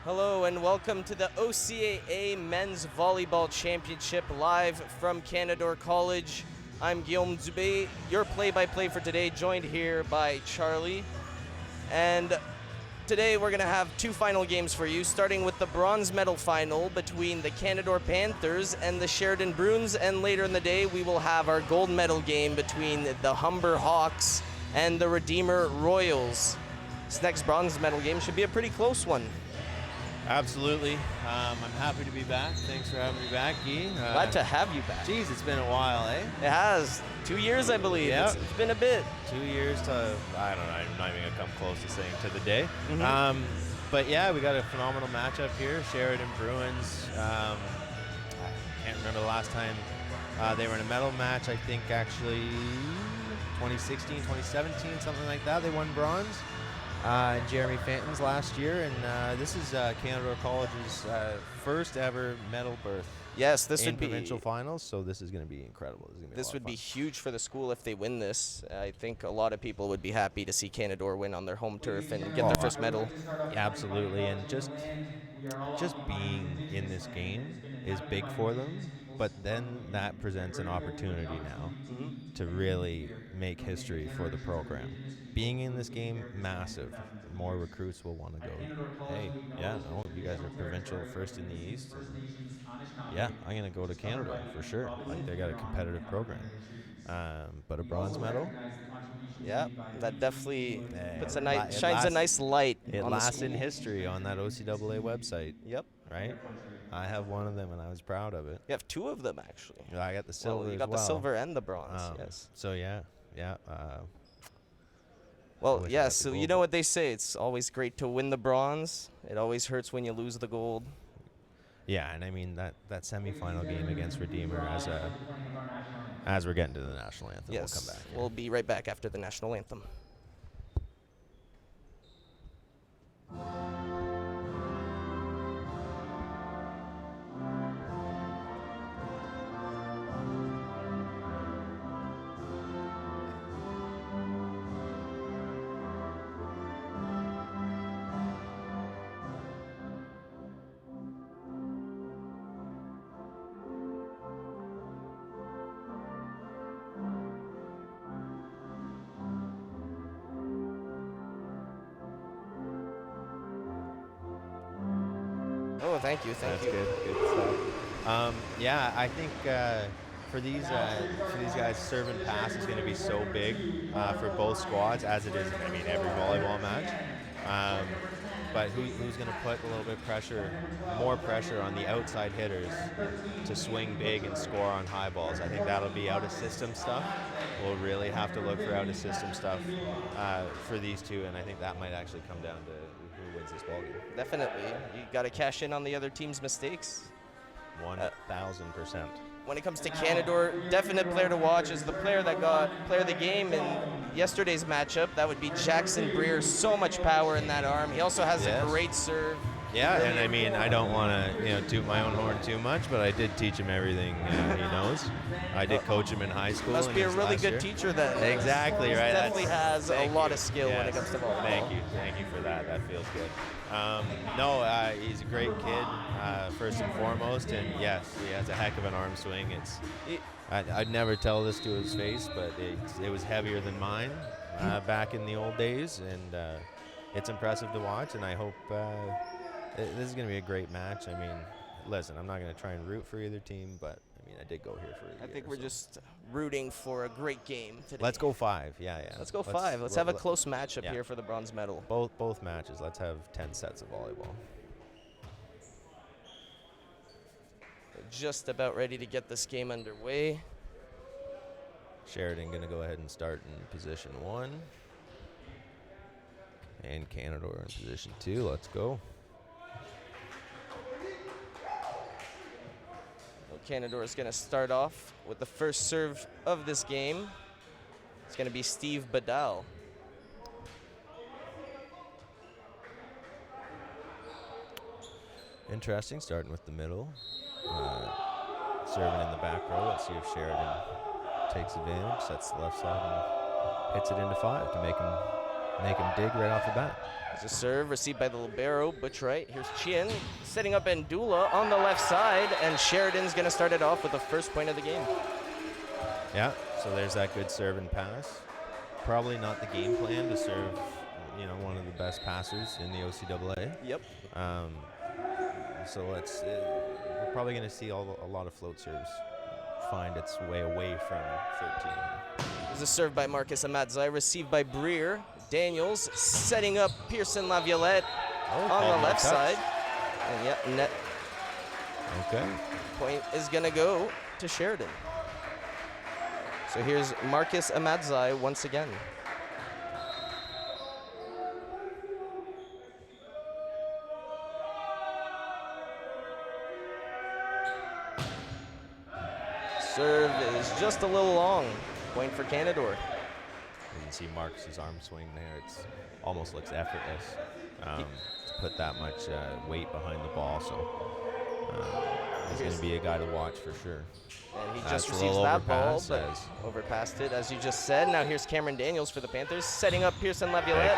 Hello and welcome to the OCAA Men's Volleyball Championship live from Canadore College. I'm Guillaume Dubé, your play-by-play for today, joined here by Charlie. And today we're going to have two final games for you, starting with the bronze medal final between the Canadore Panthers and the Sheridan Bruins, and later in the day we will have our gold medal game between the Humber Hawks and the Redeemer Royals. This next bronze medal game should be a pretty close one. Absolutely. I'm happy to be back. Thanks for having me back, Guy. Glad to have you back. Geez, it's been a while, eh? It has. 2 years, I believe. Yep. It's been a bit. 2 years to, I don't know, I'm not even going to come close to saying to the day. But yeah, we got a phenomenal matchup here. Sheridan Bruins. I can't remember the last time they were in a medal match. I think actually 2016, 2017, something like that. They won bronze. Jeremy Fenton's last year, and this is Canadore College's first ever medal berth. Yes, this would be provincial finals, so this is going to be incredible. This would be huge for the school if they win this. I think a lot of people would be happy to see Canadore win on their home turf and get their first medal. Yeah, absolutely, and just being in this game is big for them. But then that presents an opportunity now to really make history for the program. Being in this game, massive. More recruits will want to go, hey, yeah, no, you guys are provincial first in the East. And yeah, I'm going to go to Canada for sure. Like, they got a competitive program. But a bronze medal? Yeah, that definitely puts shines a nice light on the school. It lasts in history on that OCAA website. Yep. Right? I have one of them, and I was proud of it. You have two of them, actually. Yeah, I got the silver. You got the silver and the bronze. Yes. So yeah. Well, yeah. So you know what they say? It's always great to win the bronze. It always hurts when you lose the gold. Yeah, and I mean that semifinal game against Redeemer as we're getting to the national anthem. Yes. We'll come back. We'll be right back after the national anthem. Oh, thank you. That's good stuff. Yeah, I think for these guys, serve and pass is going to be so big for both squads, as it is in, every volleyball match. But who's going to put a little bit more pressure on the outside hitters to swing big and score on high balls? I think that'll be out of system stuff. We'll really have to look for out of system stuff for these two, and I think that might actually come down to who wins this ballgame. Definitely. You got to cash in on the other team's mistakes. 1,000%. When it comes to Canadore, definite player to watch is the player that got player of the game in yesterday's matchup. That would be Jackson Breer. So much power in that arm. He also has a great serve. Yeah, and I don't want to toot my own horn too much, but I did teach him everything he knows. I did coach him in high school. Must be a really good teacher then. Exactly, right. Definitely has a lot of skill when it comes to volleyball. Thank you for that. That feels good. He's a great kid, first and foremost, and yes, he has a heck of an arm swing. I'd never tell this to his face, but it was heavier than mine back in the old days, and it's impressive to watch, and I hope this is going to be a great match. Listen, I'm not going to try and root for either team, but I did go here for a year. I think we're just rooting for a great game today. Let's go 5. Yeah. Let's go 5. Let's have a close matchup here for the bronze medal. Both matches. Let's have 10 sets of volleyball. We're just about ready to get this game underway. Sheridan going to go ahead and start in position 1. And Canadore in position 2. Let's go. Canadore is going to start off with the first serve of this game. It's going to be Steve Badal. Interesting, starting with the middle. Serving in the back row. Let's see if Sheridan takes advantage, sets the left side, and hits it into 5 to make him make him dig right off the bat. There's a serve received by the libero, Butch right. Here's Chien setting up Ndula on the left side, and Sheridan's going to start it off with the first point of the game. Yeah, so there's that good serve and pass. Probably not the game plan to serve, one of the best passers in the OCAA. Yep. So we're probably going to see a lot of float serves find its way away from 13. There's a serve by Marcus Amadzai, received by Breer. Daniels setting up Pearson Laviolette on the left side. And yeah, net. Okay. Point is going to go to Sheridan. So here's Marcus Amadzai once again. Serve is just a little long. Point for Canadore. You can see Marcus's arm swing there. It almost looks effortless to put that much weight behind the ball. So he's going to be a guy to watch for sure. And he just receives that ball, but overpassed it, as you just said. Now here's Cameron Daniels for the Panthers, setting up Pearson Laviolette.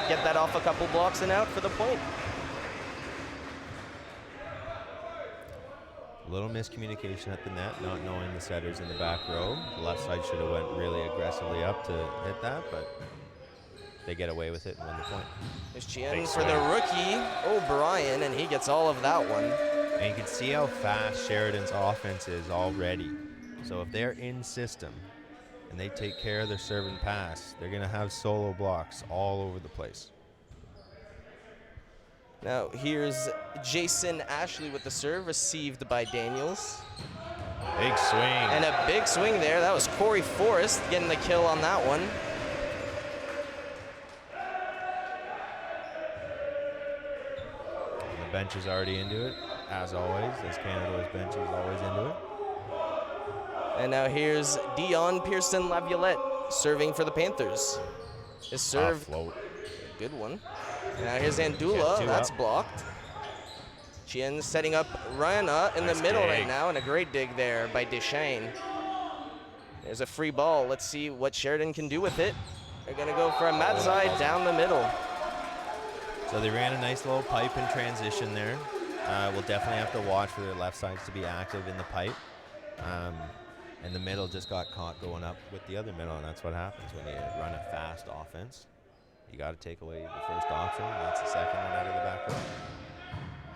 Get that off a couple blocks and out for the point. A little miscommunication at the net, not knowing the setters in the back row. The left side should have went really aggressively up to hit that, but they get away with it and win the point. Here's Chien for the rookie, O'Brien, and he gets all of that one. And you can see how fast Sheridan's offense is already. So if they're in system and they take care of their serve and pass, they're going to have solo blocks all over the place. Now here's Jason Ashley with the serve, received by Daniels. Big swing. And a big swing there. That was Corey Forrest getting the kill on that one. And the bench is already into it, as always, as Canadore's bench is always into it. And now here's Dion Pearson Laviolette serving for the Panthers. His serve, good one. Now here's Ndula, that's blocked. Chien setting up Rana in the middle right now, and a great dig there by Deschênes. There's a free ball. Let's see what Sheridan can do with it. They're gonna go for a Madzai down the middle. So they ran a nice little pipe in transition there. We'll definitely have to watch for their left sides to be active in the pipe. And the middle just got caught going up with the other middle, and that's what happens when you run a fast offense. You got to take away the first option, and that's the second one out of the back row.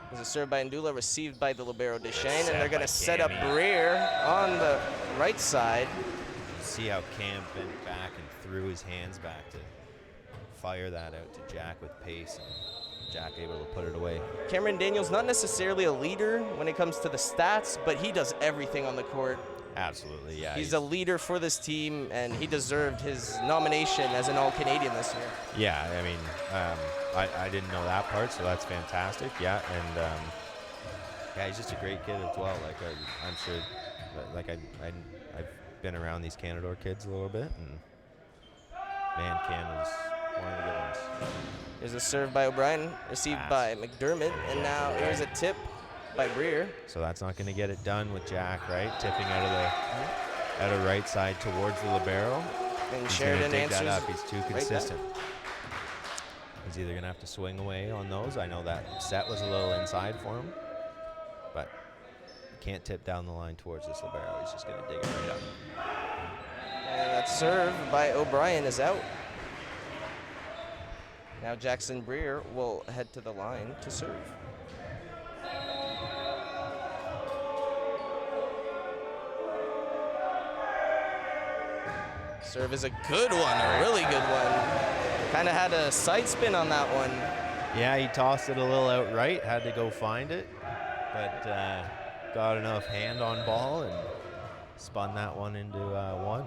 There's a serve by Ndula, received by the libero Deschênes, and they're going to set up Breer on the right side. See how Cam bent back and threw his hands back to fire that out to Jack with pace, and Jack able to put it away. Cameron Daniels, not necessarily a leader when it comes to the stats, but he does everything on the court. Absolutely, yeah. He's a leader for this team, and he deserved his nomination as an All-Canadian this year. Yeah, I mean, I didn't know that part, so that's fantastic. Yeah, and yeah, he's just a great kid as well. Like I'm sure, like I've been around these Canadore kids a little bit, and man, Cam is one of the good ones. Here's a serve by O'Brien, received by McDermott, and now here's a tip by Breer. So that's not going to get it done with Jack, right? Tipping out of right side towards the libero. And Sheridan answers that up. He's too consistent. Right, he's either going to have to swing away on those. I know that set was a little inside for him, but you can't tip down the line towards this libero. He's just going to dig it right up. And that serve by O'Brien is out. Now Jackson Breer will head to the line to serve. Serve is a good one, a really good one. Kind of had a side spin on that one. Yeah, he tossed it a little outright, had to go find it, but got enough hand on ball and spun that one into one.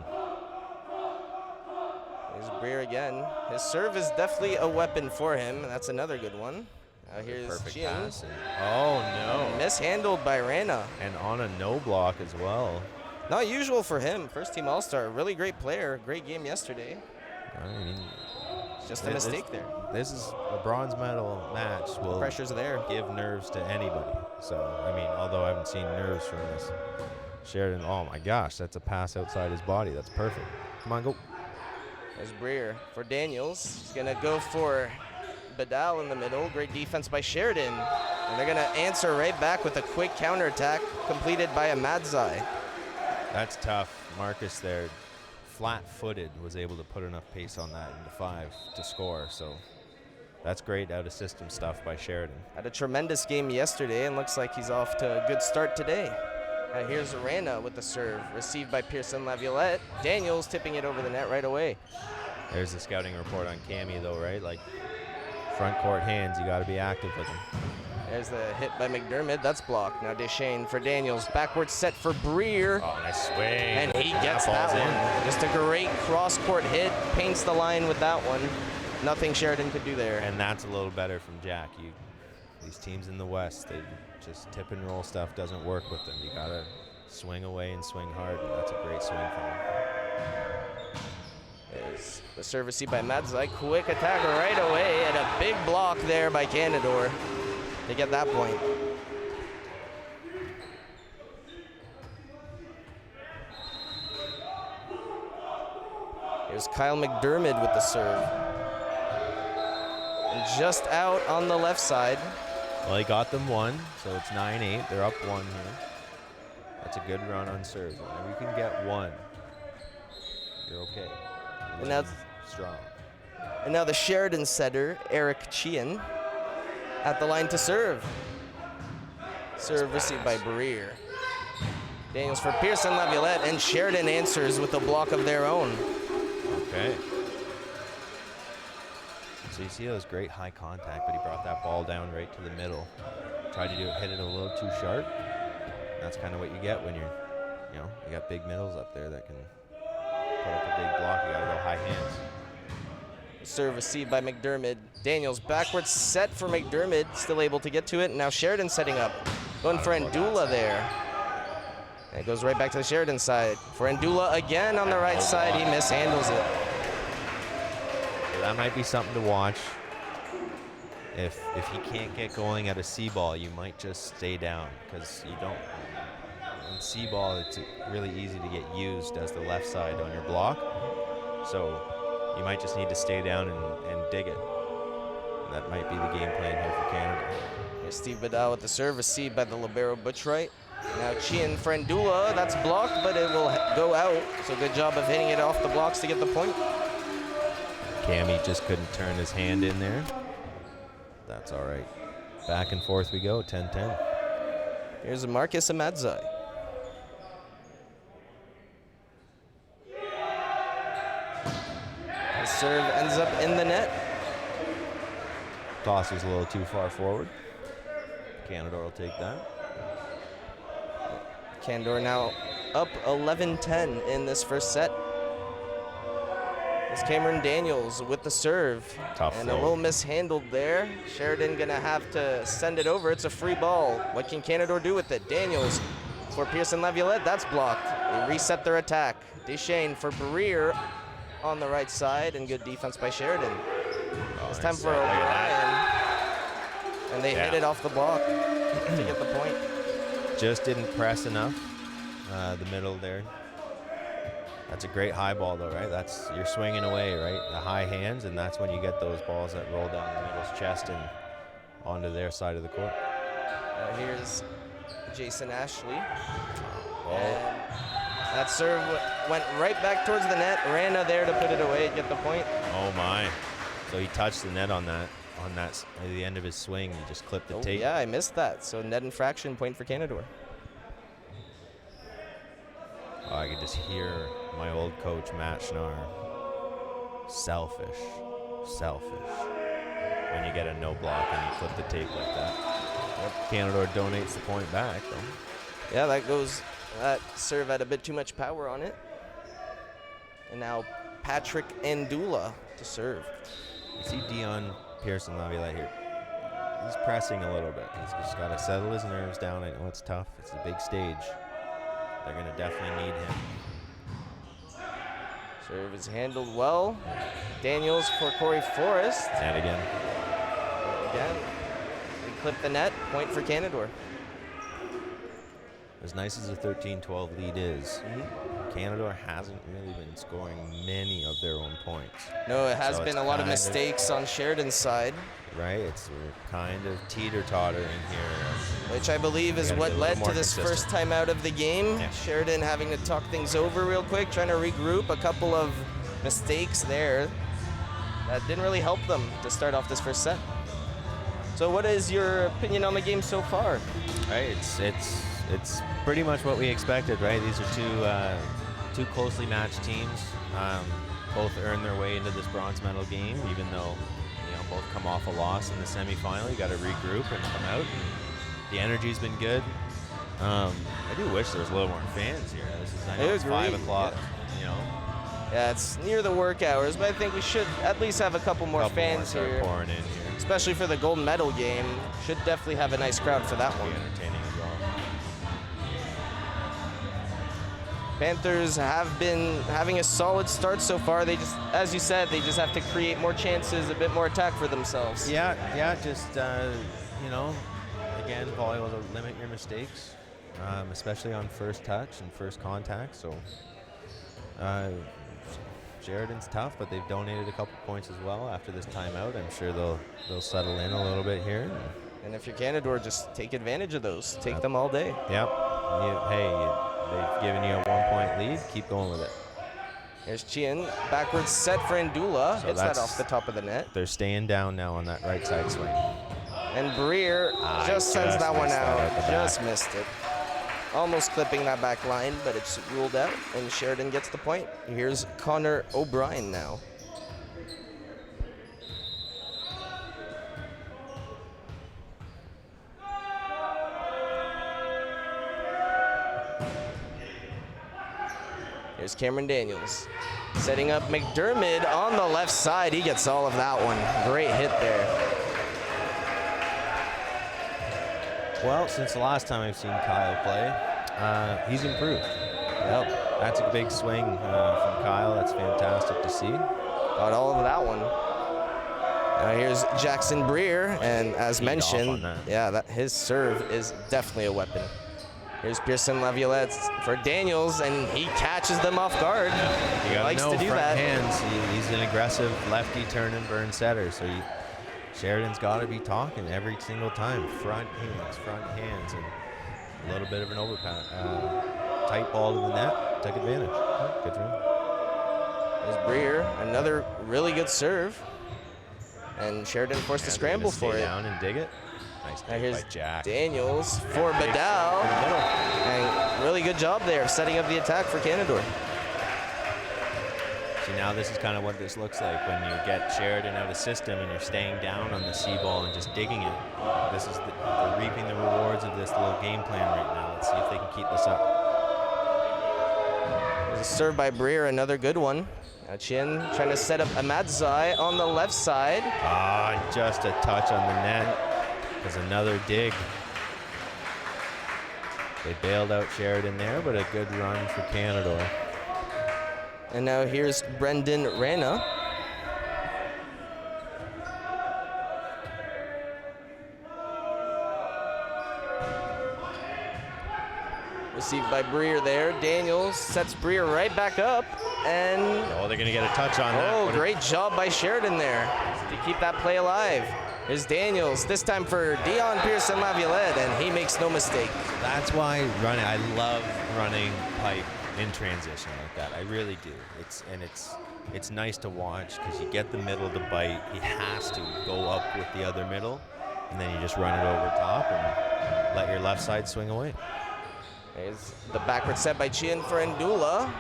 Here's Breer again. His serve is definitely a weapon for him, and that's another good one. Now here's Chien. Oh, no. Mishandled by Rana. And on a no block as well. Not usual for him. First team All-Star, really great player. Great game yesterday. I mean, just a mistake there. This is a bronze medal match. The pressure's there. Give nerves to anybody. So, I mean, although I haven't seen nerves from this Sheridan. Oh my gosh, that's a pass outside his body. That's perfect. Come on, go. There's Breer for Daniels. He's gonna go for Badal in the middle. Great defense by Sheridan. And they're gonna answer right back with a quick counterattack completed by a Madzai. That's tough. Marcus there, flat-footed, was able to put enough pace on that into 5 to score. So that's great out-of-system stuff by Sheridan. Had a tremendous game yesterday and looks like he's off to a good start today. Here's Rana with the serve, received by Pearson Laviolette. Daniels tipping it over the net right away. There's the scouting report on Cammy though, right? Like front court hands, you got to be active with them. There's the hit by McDermott, that's blocked. Now Deschênes for Daniels, backwards set for Breer. Oh, nice swing. And he gets that one. Just a great cross-court hit, paints the line with that one. Nothing Sheridan could do there. And that's a little better from Jack. These teams in the West, they just tip and roll stuff doesn't work with them. You gotta swing away and swing hard, and that's a great swing from him. There's the service received by Madzai. Quick attack right away, and a big block there by Canadore to get that point. Here's Kyle McDermott with the serve. And just out on the left side. Well, he got them one, so it's 9-8. They're up 1 here. That's a good run on serve. Whenever you can get 1, you're okay. And now, strong. And now the Sheridan setter, Eric Chien, at the line to serve. Serve received by Breer. Daniels for Pearson Laviolette, and Sheridan answers with a block of their own. Okay. So you see those great high contact, but he brought that ball down right to the middle. Tried to hit it a little too sharp. That's kind of what you get when you got big middles up there that can put up a big block. You got to go high hands. Serve received by McDermott. Daniels backwards set for McDermott, still able to get to it. And now Sheridan setting up. Going for Ndula there. And it goes right back to the Sheridan side. For Ndula again on the right side, he mishandles it. So that might be something to watch. If he can't get going at a C-ball, you might just stay down, because you don't. In C-ball, it's really easy to get used as the left side on your block. So you might just need to stay down and dig it. And that might be the game plan here for Canada. Here's Steve Badal with the serve received by the libero Butchright. Now Chien for Ndula, that's blocked, but it will go out. So good job of hitting it off the blocks to get the point. Cammy just couldn't turn his hand in there. That's all right. Back and forth we go, 10-10. Here's Marcus Amadzai. The serve ends up in the net. Toss was a little too far forward. Canadore will take that. Canadore now up 11-10 in this first set. It's Cameron Daniels with the serve. Tough and throw. a little mishandled there. Sheridan gonna have to send it over. It's a free ball. What can Canadore do with it? Daniels for Pearson Laviolette, that's blocked. They reset their attack. Deschênes for Breer on the right side, and good defense by Sheridan. It's time for O'Brien. And they hit it off the block to get the point. Just didn't press enough, the middle there. That's a great high ball though, right? You're swinging away, right? The high hands, and that's when you get those balls that roll down the middle's chest and onto their side of the court. Here's Jason Ashley. Oh. And that serve went right back towards the net. Rana there to put it away and get the point. Oh my. So he touched the net on that at the end of his swing. He just clipped the tape. Yeah, I missed that. So net infraction, point for Canadore. Oh, I could just hear my old coach, Matt Schnarr. Selfish. When you get a no block and you clip the tape like that. Yep. Canadore donates the point back, though. Yeah, that serve had a bit too much power on it. And now Patrick Ndula to serve. You see Dion Pearson Laviolette here. He's pressing a little bit. He's just got to settle his nerves down. I know it's tough. It's a big stage. They're going to definitely need him. Serve is handled well. Daniels for Corey Forrest. And again. We clip the net. Point for Canadore. As nice as a 13-12 lead is, Canadore hasn't really been scoring many of their own points. No, it has So been it's a lot of kind of- mistakes on Sheridan's side, Right? It's kind of teeter-tottering here. which I believe is gotta what be a little led to more this consistent. first time out of the game. Yeah. Sheridan having to talk things over real quick, trying to regroup. A couple of mistakes there that didn't really help them to start off this first set. So what is your opinion on the game so far? Right, it's pretty much what we expected, right? These are two closely matched teams. Both earned their way into this bronze medal game, even though both come off a loss in the semifinal. You got to regroup and come out. And the energy's been good. I do wish there was a little more fans here. I know it's 5 o'clock. Yeah, it's near the work hours, but I think we should at least have a couple more fans start here. pouring in here. Especially for the gold medal game. Should definitely have a nice crowd for that Be one. entertaining as well. Panthers have been having a solid start so far. They just, as you said, they just have to create more chances, a bit more attack for themselves. Yeah, just, again, volleyball to limit your mistakes, especially on first touch and first contact. So Sheridan's tough, but they've donated a couple points as well after this timeout. I'm sure they'll settle in a little bit here. And if you're Canadore, just take advantage of those. Take them all day. Yep. They've given you a 1-point lead. Keep going with it. Here's Chien, backwards set for Ndula. So Hits that off the top of the net. They're staying down now on that right side swing. And Breer just sends that one missed that out. at the Just back. missed it. Almost clipping that back line, but it's ruled out, and Sheridan gets the point. Here's Connor O'Brien now. Here's Cameron Daniels. Setting up McDermott on the left side. He gets all of that one. Great hit there. Well, since the last time I've seen Kyle play, he's improved. Yep. That's a big swing from Kyle. That's fantastic to see. Got all of that one. Now here's Jackson Breer, and as Teed mentioned, off on that. yeah, his serve is definitely a weapon. Here's Pearson Laviolette for Daniels, and he catches them off guard. You gotta Likes know to do front that. hands. He's an aggressive lefty turn and burn setter. So Sheridan's got to be talking every single time. Front hands, and a little bit of an overpass. Tight ball to the net. Took advantage. Good for him. There's Breer, another really good serve. And Sheridan forced to scramble for it. Down and dig it. Nice Now dig here's by Jack. Daniels for Badal. And really good job there of setting up the attack for Canadore. See, now this is kind of what this looks like when you get Sheridan out of system and you're staying down on the C ball and just digging it. This is they're reaping the rewards of this little game plan right now. Let's see if they can keep this up. There's a serve by Breer, another good one. Now Chin trying to set up Amadzai on the left side. Just a touch on the net. There's another dig. They bailed out Sheridan there, but a good run for Canadore. And now here's Brendan Rana. Received by Breer there. Daniels sets Breer right back up. And They're going to get a touch on that. oh, great job by Sheridan there to keep that play alive. Here's Daniels, this time for Dion Pearson Laviolette, and he makes no mistake. That's why I love running pipe in transition like that. I really do. It's nice to watch because you get the middle to bite. He has to go up with the other middle, and then you just run it over top and let your left side swing away. There's the backward set by Chien for Ndula.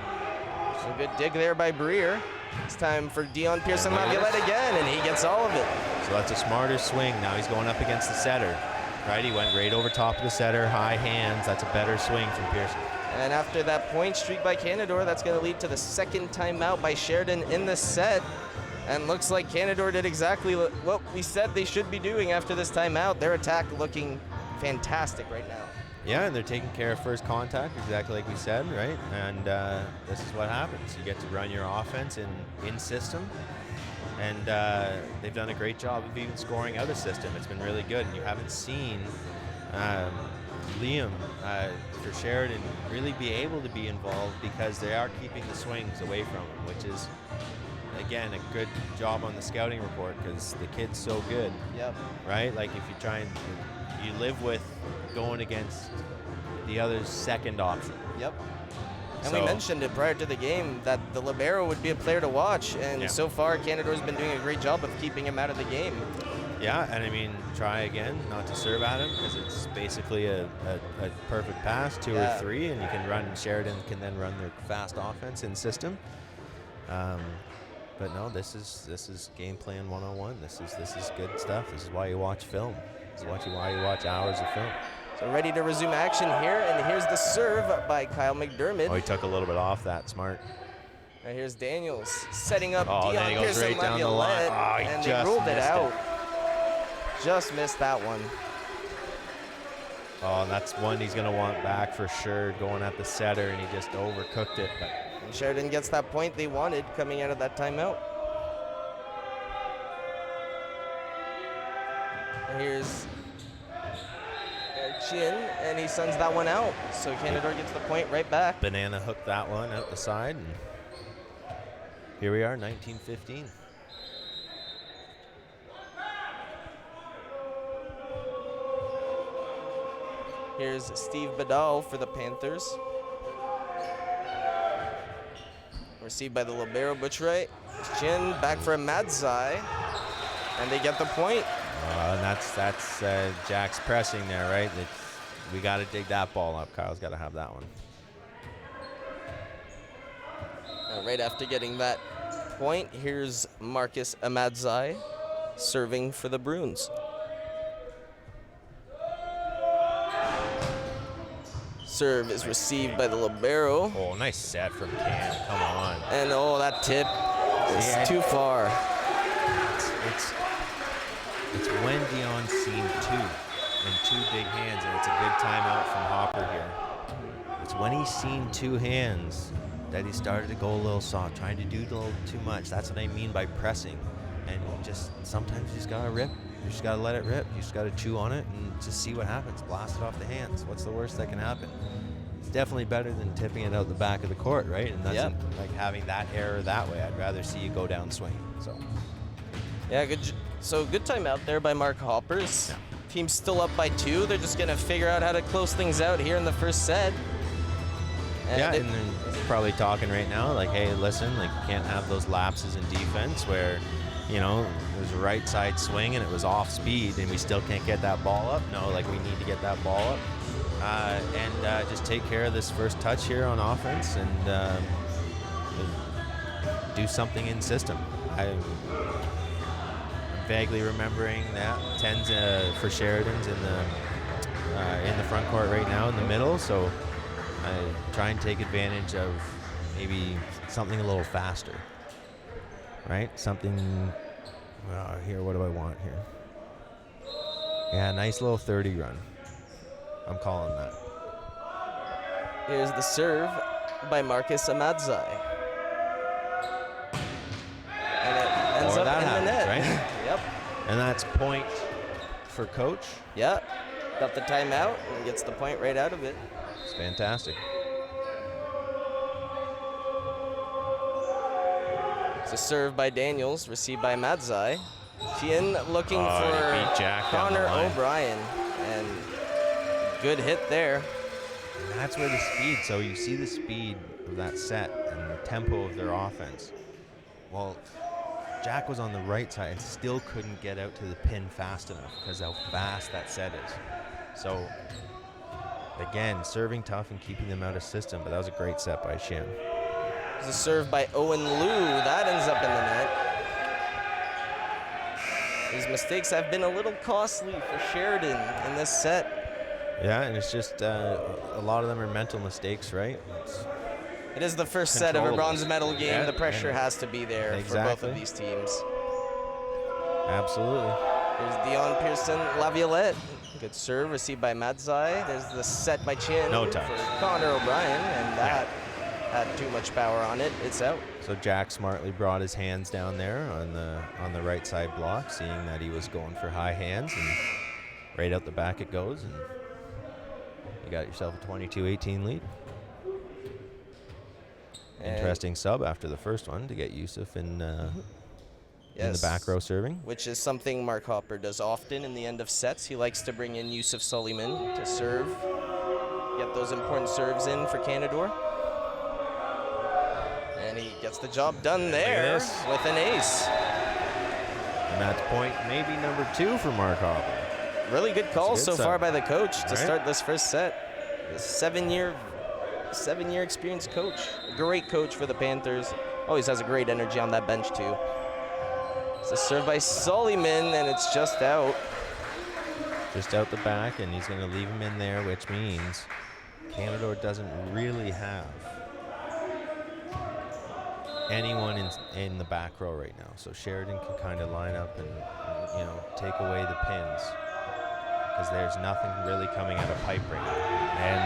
Some good dig there by Breer. It's time for Dion Pearson Laviolette again, and he gets all of it. So that's a smarter swing. Now he's going up against the setter. Right, he went right over top of the setter, high hands. That's a better swing from Pearson. And after that point streak by Canadore, that's going to lead to the second timeout by Sheridan in the set. And looks like Canadore did exactly what we said they should be doing after this timeout. Their attack looking fantastic right now. Yeah, and they're taking care of first contact, exactly like we said, right? And this is what happens. You get to run your offense in system, and they've done a great job of even scoring out of system. It's been really good, and you haven't seen Liam for Sheridan really be able to be involved because they are keeping the swings away from him, which is, again, a good job on the scouting report because the kid's so good. Yep. Right? Like if you try and you live with going against the other's second option. Yep. And we mentioned it prior to the game that the libero would be a player to watch, and so far Canadore's been doing a great job of keeping him out of the game. Yeah, and I mean, try again, not to serve at him, because it's basically a perfect pass, 2 or 3, and you can run. Sheridan can then run their fast offense in system. But no, this is game plan 101. This is good stuff. This is why you watch film. This is why you watch hours of film. So ready to resume action here, and here's the serve by Kyle McDermott. Oh, he took a little bit off that. Smart. And here's Daniels setting up Dion Then he goes Pearson right down the line. And they ruled it out. Just missed that one. Oh, that's one he's going to want back for sure, going at the setter, and he just overcooked it. But and Sheridan gets that point they wanted coming out of that timeout. And here's Chin, and he sends that one out. So Canadore gets the point right back. Banana hooked that one out the side, and here we are, 19-15. Here's Steve Badal for the Panthers. Received by the libero Butchray. Chin back for a Madzai, and they get the point. And that's Jack's pressing there, right? We got to dig that ball up. Kyle's got to have that one. Right after getting that point, here's Marcus Amadzai serving for the Bruins. Serve is received by the libero. Oh, nice set from Cam. Come on. And that tip is too far. It's when Dion's seen 2 and 2 big hands, and it's a good timeout from Hopper here. It's when he's seen 2 hands that he started to go a little soft, trying to do a little too much. That's what I mean by pressing. And just sometimes you just gotta rip. You just gotta let it rip. You just gotta chew on it and just see what happens. Blast it off the hands. What's the worst that can happen? It's definitely better than tipping it out the back of the court, right? And that's like having that error that way. I'd rather see you go down swinging. So. Yeah, good. So good timeout there by Mark Hoppers. Yeah. Team's still up by 2. They're just gonna figure out how to close things out here in the first set. And and they're probably talking right now, like, hey, listen, like, you can't have those lapses in defense where, you know, there's a right side swing and it was off speed and we still can't get that ball up. No, like, we need to get that ball up and just take care of this first touch here on offense and do something in system. I'm vaguely remembering that 10s for Sheridan's in the front court right now in the middle, so I try and take advantage of maybe something a little faster, right? Something, here, what do I want here? Yeah, nice little 30 run. I'm calling that. Here's the serve by Marcus Amadzai. And it ends up in the net. Right? Yep. And that's point for coach. Yeah. Got the timeout and gets the point right out of it. It's fantastic. It's a serve by Daniels, received by Madzai. Tien looking for Connor O'Brien, and good hit there. And that's where the speed, so you see the speed of that set and the tempo of their offense. Well, Jack was on the right side and still couldn't get out to the pin fast enough because how fast that set is. So, again, serving tough and keeping them out of system, but that was a great set by Shin. It's a serve by Owen Liu. That ends up in the net. These mistakes have been a little costly for Sheridan in this set. Yeah, and it's just a lot of them are mental mistakes, right? It is the first set of a bronze medal game. Yeah, the pressure has to be there for both of these teams. Absolutely. There's Dion Pearson Laviolette. Good serve received by Madzai. There's the set by Chin for Connor O'Brien, and that had too much power on it. It's out. So Jack smartly brought his hands down there on the right side block, seeing that he was going for high hands, and right out the back it goes, and you got yourself a 22-18 lead. Interesting sub after the first one to get Yusuf in the back row serving. Which is something Mark Hopper does often in the end of sets. He likes to bring in Yusuf Suleiman to serve, get those important serves in for Canadore. And he gets the job done there with an ace. And that's point maybe number 2 for Mark Hopper. Really good call so far by the coach to right. start this first set. The seven-year experienced coach. Great coach for the Panthers. Always has a great energy on that bench too. It's a serve by Suleiman, and it's just out. Just out the back, and he's going to leave him in there, which means Canadore doesn't really have anyone in the back row right now. So Sheridan can kind of line up and take away the pins, because there's nothing really coming out of pipe right now. And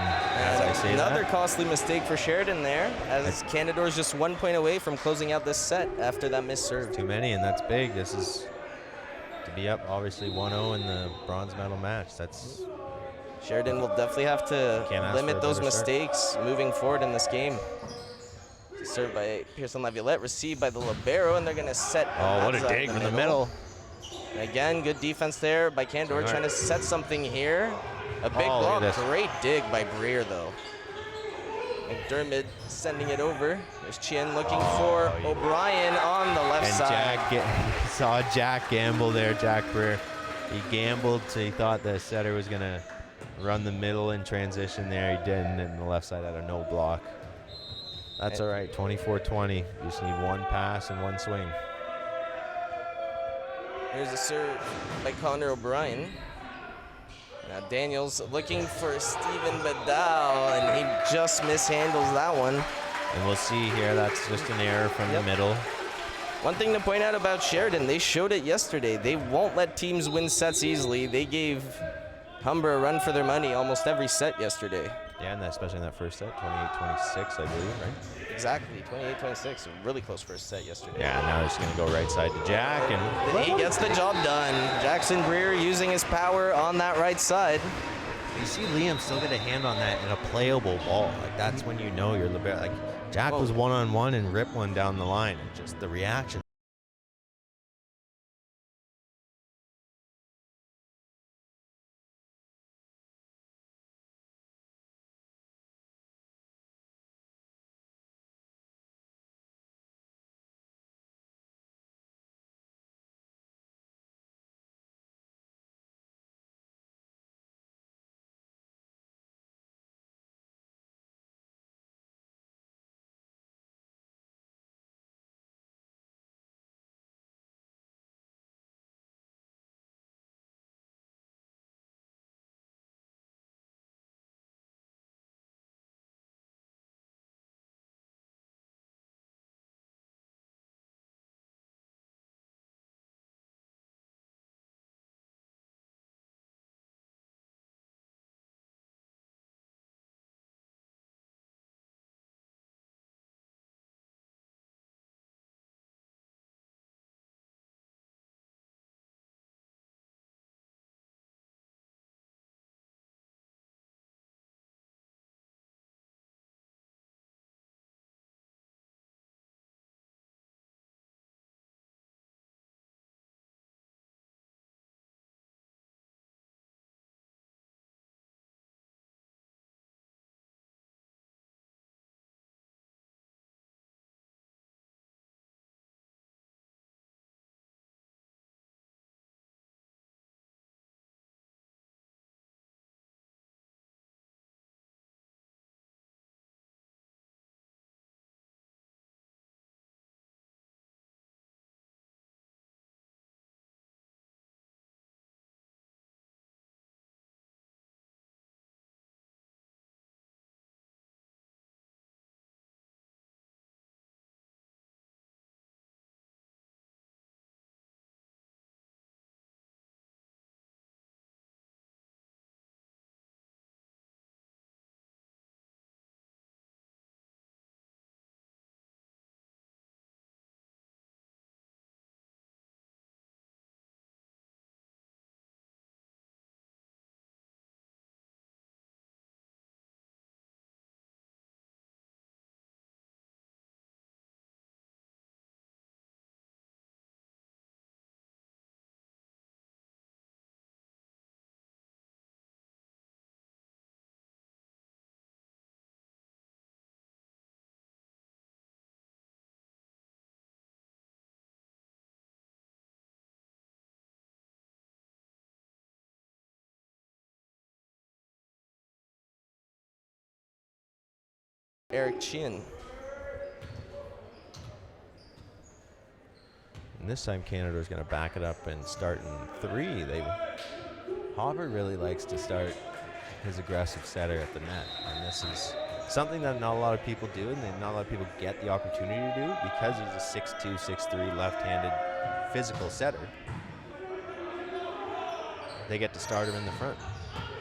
as I say another costly mistake for Sheridan there, as Canadore's just 1 point away from closing out this set after that missed serve. Too many, and that's big. This is to be up obviously 1-0 in the bronze medal match. That's Sheridan will definitely have to limit those mistakes moving forward in this game. Served by Pearson Laviolette, received by the libero, and they're going to set. Oh, what a dig in the middle. Again, good defense there by Canadore, trying to set something here. A big block, great dig by Breer though. McDermott sending it over. There's Chien looking for O'Brien on the left side. Saw Jack gamble there, Jack Breer. He gambled, so he thought the setter was going to run the middle in transition there. He didn't, and the left side had a no block. That's all right, 24-20. You just need one pass and one swing. Here's a serve by Connor O'Brien. Now Daniels looking for Steven Bedell, and he just mishandles that one. And we'll see here, that's just an error from the middle. One thing to point out about Sheridan, they showed it yesterday. They won't let teams win sets easily. They gave Humber a run for their money almost every set yesterday. Yeah, and especially in that first set, 28-26, I believe, right? Exactly, 28-26, a really close first set yesterday. Yeah, now he's going to go right side to Jack, and he gets the job done. Jackson Breer using his power on that right side. You see Liam still get a hand on that in a playable ball. Like, that's when you know you're libero. Like, Jack was one-on-one and ripped one down the line, and just the reaction. Eric Chien. And this time Canadore's going to back it up and start in 3. Hopper really likes to start his aggressive setter at the net, and this is something that not a lot of people do, and not a lot of people get the opportunity to do because he's a 6'2", 6'3", left-handed physical setter. They get to start him in the front.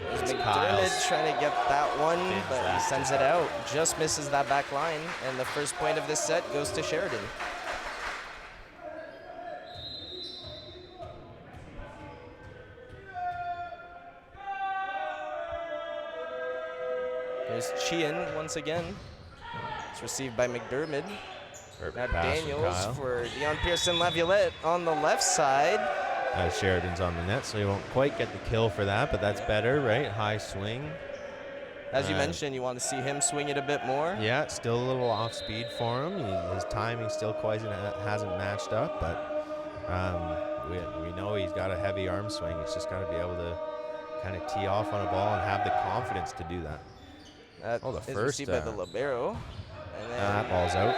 There's McDermott trying to get that one, but he sends it out. Just misses that back line, and the first point of this set goes to Sheridan. There's Chien once again. It's received by McDermott. Now Daniels for Dion Pearson-Laviolette on the left side. Sheridan's on the net, so he won't quite get the kill for that, but that's better, right? High swing. As you mentioned, you want to see him swing it a bit more. Yeah, still a little off speed for him. His timing still quite hasn't matched up, but we know he's got a heavy arm swing. He's just got to be able to kind of tee off on a ball and have the confidence to do that. The first received by the libero. And then that ball's out.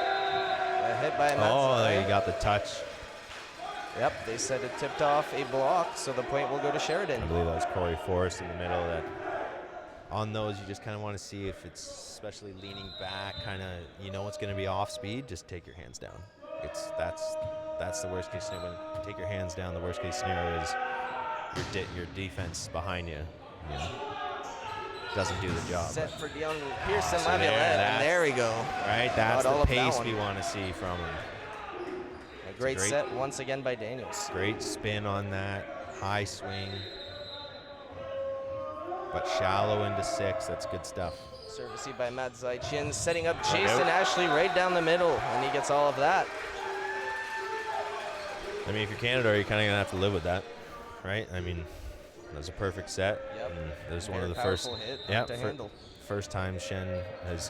Hit by there you got the touch. Yep, they said it tipped off a block, so the point will go to Sheridan. I believe that was Corey Forrest in the middle. That on those, you just kind of want to see if it's, especially leaning back, kind of, you know it's going to be off speed, just take your hands down. That's the worst case scenario. When you take your hands down, the worst case scenario is your defense behind you, doesn't do the job. Set for Dion Pearson-Laviolette, and there we go. Right, that's the pace we want to see from him. A great set once again by Daniels. Great spin on that, high swing, but shallow into 6. That's good stuff. Service by Matt Zaichin, setting up Jason Ashley right down the middle, and he gets all of that. I mean, if you're Canadore, you're kind of gonna have to live with that, right? I mean, that was a perfect set. Yep. There's one of the first time Shen has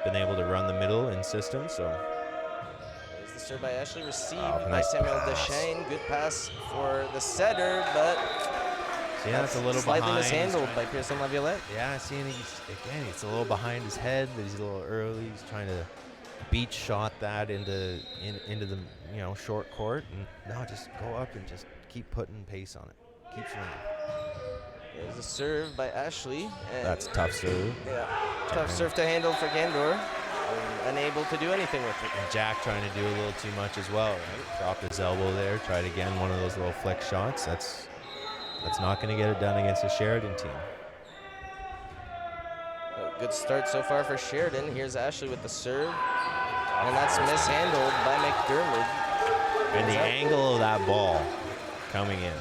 been able to run the middle in system. So there's the serve by Ashley, received by Samuel Deschênes. Good pass for the setter, but that's a little slightly behind. mishandled by Pearson-Laviolette. Yeah, seeing he's a little behind his head, but he's a little early. He's trying to beach shot that into the short court, and no, just go up and just keep putting pace on it. Keep swinging. There's a serve by Ashley. That's a tough serve. Yeah, tough serve to handle for Canadore. Unable to do anything with it. And Jack trying to do a little too much as well. Right? Dropped his elbow there. Tried again, one of those little flick shots. That's not going to get it done against the Sheridan team. A good start so far for Sheridan. Here's Ashley with the serve. And that's mishandled by McDermott. And the angle of that ball coming in.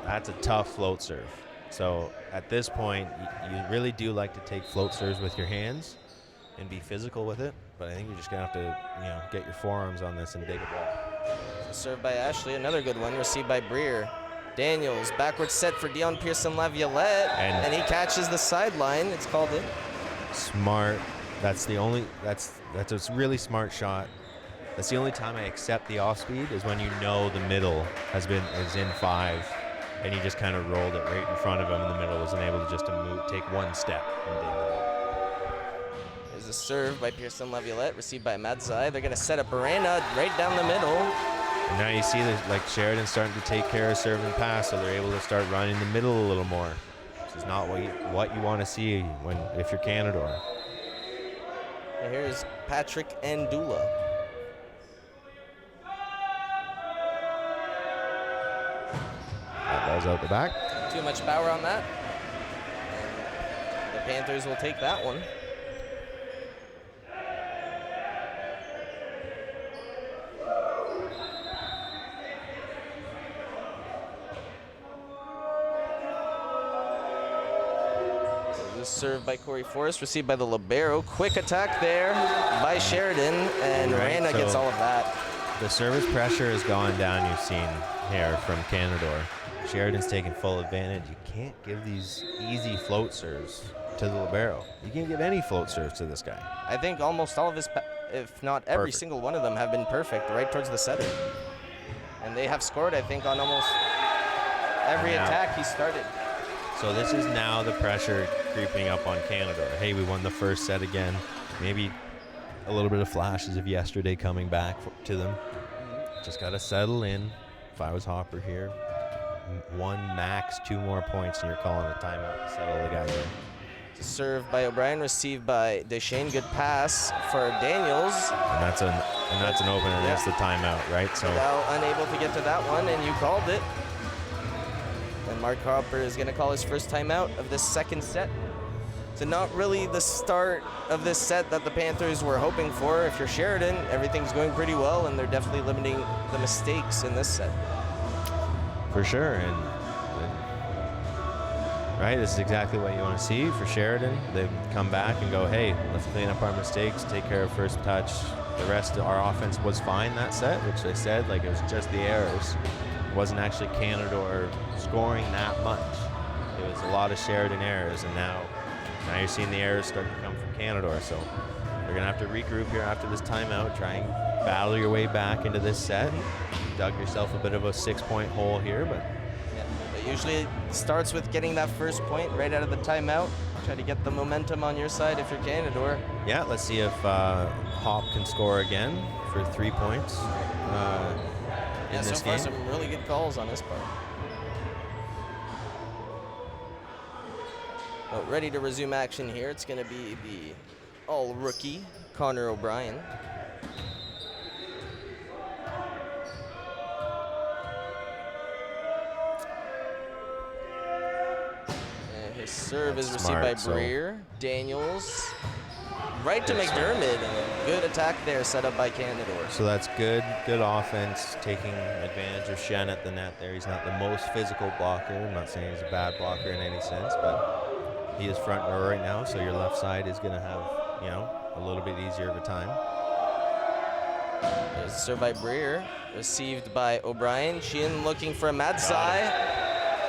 That's a tough float serve. So at this point, you really do like to take float serves with your hands and be physical with it. But I think you're just gonna have to, get your forearms on this and dig a ball. Served by Ashley, another good one, received by Breer. Daniels, backward set for Dion Pearson-Laviolette, and he catches the sideline. It's called in. Smart. That's a really smart shot. That's the only time I accept the off speed is when the middle is in 5. And he just kind of rolled it right in front of him in the middle, wasn't able to just take one step and dig the ball. There's a serve by Pearson-Laviolette, received by Madzai. They're going to set up Barana right down the middle. And now you see that Sheridan's starting to take care of serve and pass, so they're able to start running the middle a little more. This is not what you want to see if you're Canadore. And here's Patrick Andula. That was out the back. Too much power on that. And the Panthers will take that one. Served by Corey Forrest, received by the libero. Quick attack there by Sheridan, and Rana gets all of that. The service pressure has gone down, you've seen here from Canadore. Sheridan's taking full advantage. You can't give these easy float serves to the libero. You can't give any float serves to this guy. I think almost all of his, if not every single one of them, have been perfect right towards the setter. And they have scored, I think, on almost every attack he started. So this is now the pressure creeping up on Canadore. Hey, we won the first set again. maybe a little bit of flashes of yesterday coming back to them. Just got to settle in. If I was Hopper here, 1 max 2 more points, and you're calling a timeout to settle the guy there. Serve by O'Brien, received by Deschênes. Good pass for Daniels. And that's an opener. That's the timeout, right? So Now unable to get to that one, and you called it. And Mark Hopper is going to call his first timeout of this second set. So not really the start of this set that the Panthers were hoping for. If you're Sheridan, everything's going pretty well, and they're definitely limiting the mistakes in this set. for sure, and right, this is exactly what you want to see for Sheridan. They come back and go, hey, let's clean up our mistakes, take care of first touch. The rest of our offense was fine that set, which they said, like, it was just the errors. It wasn't actually Canadore scoring that much. It was a lot of Sheridan errors, and now you're seeing the errors start to come from Canadore. So you're gonna have to regroup here after this timeout, try and battle your way back into this set. You dug yourself a bit of a 6-point hole here, but usually it starts with getting that first point right out of the timeout. Try to get the momentum on your side if you're Canadore. Yeah, let's see if Hop can score again for 3 points in this so far game. some really good calls on this part. But ready to resume action here. It's going to be the all-rookie Connor O'Brien. His serve is received by Breer. Daniels, right to McDermott. Good attack there set up by Canadore. So that's good offense, taking advantage of Shen at the net there. He's not the most physical blocker. I'm not saying he's a bad blocker in any sense, but he is front row right now, so your left side is going to have, a little bit easier of a time. There's a serve by Breer, received by O'Brien. Sheehan looking for a Madsai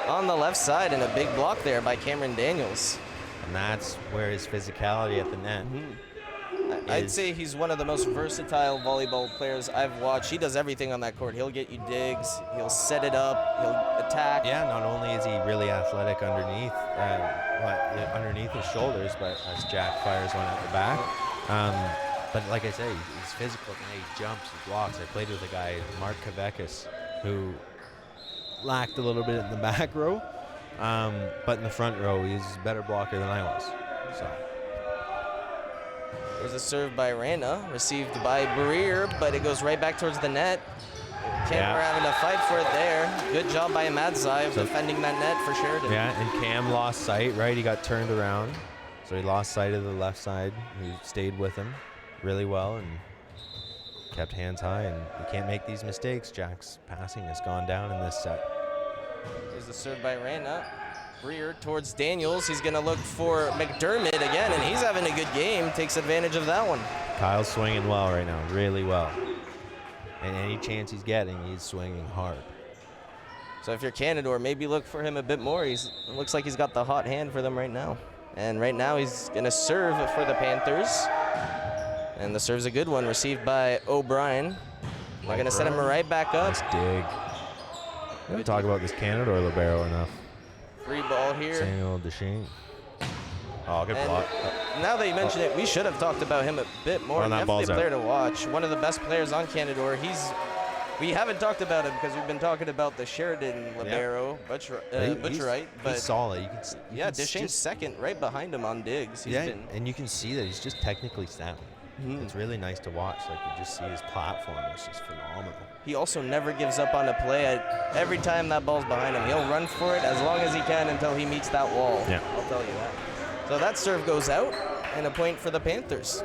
on the left side, and a big block there by Cameron Daniels. And that's where his physicality at the net. I'd say he's one of the most versatile volleyball players I've watched. He does everything on that court. He'll get you digs, he'll set it up, he'll attack. Yeah, not only is he really athletic underneath his shoulders, but as Jack fires one at the back. But like I say, he's physical. He jumps, he blocks. I played with a guy, Mark Kavekis, who lacked a little bit in the back row, but in the front row, he's a better blocker than I was. So. There's a serve by Rana, received by Breer, but it goes right back towards the net. We're having to fight for it there. Good job by Madzai of defending that net for Sheridan. Yeah, and Cam lost sight, right? He got turned around, so he lost sight of the left side. He stayed with him really well and kept hands high, and you can't make these mistakes. Jack's passing has gone down in this set. There's the serve by Rana. Breer towards Daniels. He's going to look for McDermott again, and he's having a good game. Takes advantage of that one. Kyle's swinging well right now, really well. And any chance he's getting, he's swinging hard. So if you're Canadore, maybe look for him a bit more. It looks like he's got the hot hand for them right now. And right now he's going to serve for the Panthers. And the serve's a good one, received by O'Brien. We're going to set him right back up. Nice dig. We don't talk about this Canadore libero enough. Free ball here. Samuel Deschênes. Oh, good block. Now that you mention it, we should have talked about him a bit more. Definitely a player to watch. One of the best players on Canadore. We haven't talked about him because we've been talking about the Sheridan libero, Butcherite. But he's solid. Deschênes second, right behind him on digs. And you can see that he's just technically sound. It's really nice to watch. Like, you just see his platform. It's just phenomenal. He also never gives up on a play. Every time that ball's behind him, he'll run for it as long as he can until he meets that wall. Yeah. I'll tell you that. So that serve goes out, and a point for the Panthers.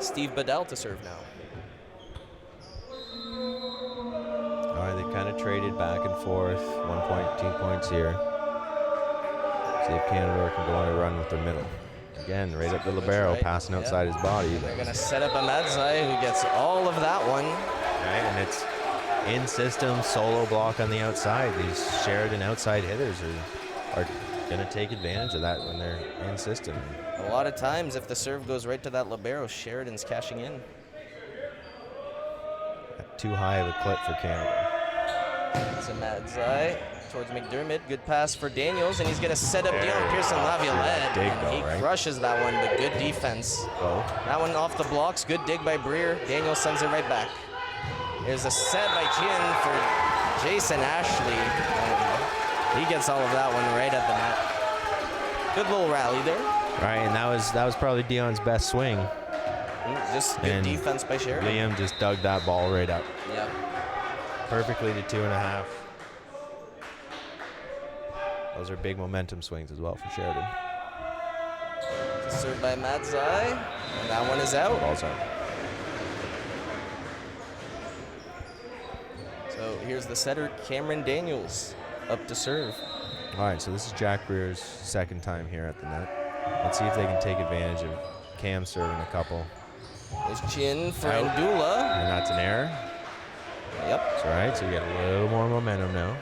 Steve Bedell to serve now. All right, they kind of traded back and forth. 1 point, 2 points here. See if Canadore can go on a run with their middle. Again, right up the libero, passing outside his body. They're going to set up a Madzai who gets all of that one. Right, and it's in-system solo block on the outside. These Sheridan outside hitters are going to take advantage of that when they're in-system. A lot of times, if the serve goes right to that libero, Sheridan's cashing in. Too high of a clip for Canada. It's a Madzai. towards McDermott. Good pass for Daniels, and he's going to set up Dion Pearson-Laviolette. And he crushes that one, but good defense. That one off the blocks. Good dig by Breer. Daniels sends it right back. There's a set by Chin for Jason Ashley. And he gets all of that one right at the net. Good little rally there. Right, and that was probably Dion's best swing. Just good defense by Sheridan. Liam just dug that ball right up. Yeah. Perfectly to 2.5. Those are big momentum swings as well for Sheridan. Served by Madzai, and that one is out. Ball's out. So here's the setter, Cameron Daniels, up to serve. All right, so this is Jack Breer's second time here at the net. Let's see if they can take advantage of Cam serving a couple. There's Chin for Ndula. And that's an error. Yep. That's all right, so you get a little more momentum now.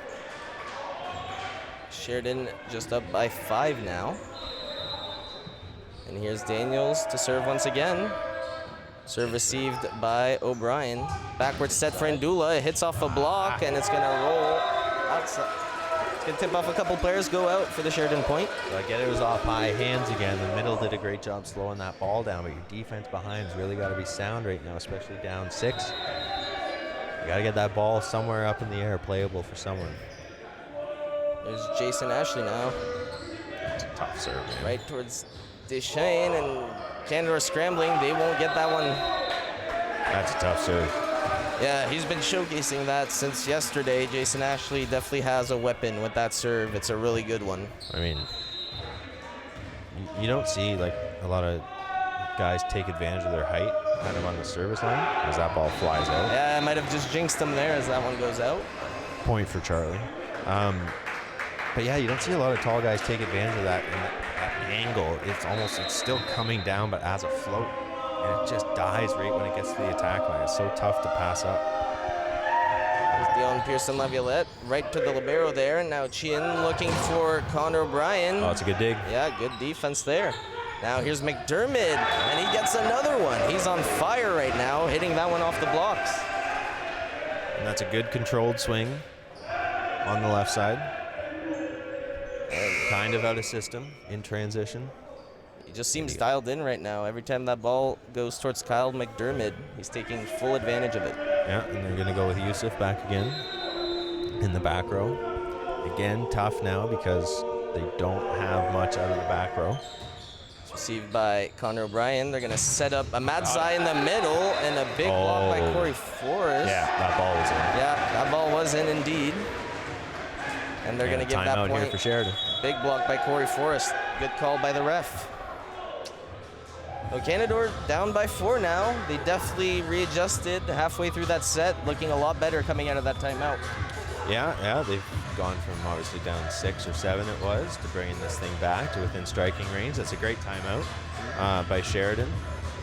Sheridan just up by 5 now. And here's Daniels to serve once again. Serve received by O'Brien. Backwards set for Ndula. It hits off a block, and it's going to roll outside. It's going to tip off a couple players, go out for the Sheridan point. So I get it was off high hands again. The middle did a great job slowing that ball down, but your defense behind's really got to be sound right now, especially down 6. You got to get that ball somewhere up in the air, playable for someone. There's Jason Ashley now. It's a tough serve, man. Right towards Deschênes, and Canadore scrambling. They won't get that one. That's a tough serve. Yeah, he's been showcasing that since yesterday. Jason Ashley definitely has a weapon with that serve. It's a really good one. I mean, you don't see like a lot of guys take advantage of their height kind of on the service line as that ball flies out. Yeah, I might have just jinxed him there as that one goes out. Point for Charlie. But yeah, you don't see a lot of tall guys take advantage of that, that angle. It's still coming down, but as a float. And it just dies right when it gets to the attack line. It's so tough to pass up. There's Dion Pearson-Laviolette right to the libero there. And now Chin looking for Connor O'Brien. Oh, it's a good dig. Yeah, good defense there. Now here's McDermott, and he gets another one. He's on fire right now, hitting that one off the blocks. And that's a good controlled swing on the left side. Kind of out of system in transition. He just seems dialed in right now. Every time that ball goes towards Kyle McDermott, he's taking full advantage of it. Yeah, and they're going to go with Yusuf back again in the back row. Again, tough now because they don't have much out of the back row. It's received by Connor O'Brien. They're going to set up a Madzai in the middle and a big block by Corey Forrest. Yeah, that ball was in. Yeah, that ball was in indeed. And they're going to give that point. Timeout here for Sheridan. Big block by Corey Forrest. Good call by the ref. So Canadore down by 4 now. They definitely readjusted halfway through that set, looking a lot better coming out of that timeout. Yeah, they've gone from obviously down 6 or 7 it was to bringing this thing back to within striking range. That's a great timeout by Sheridan.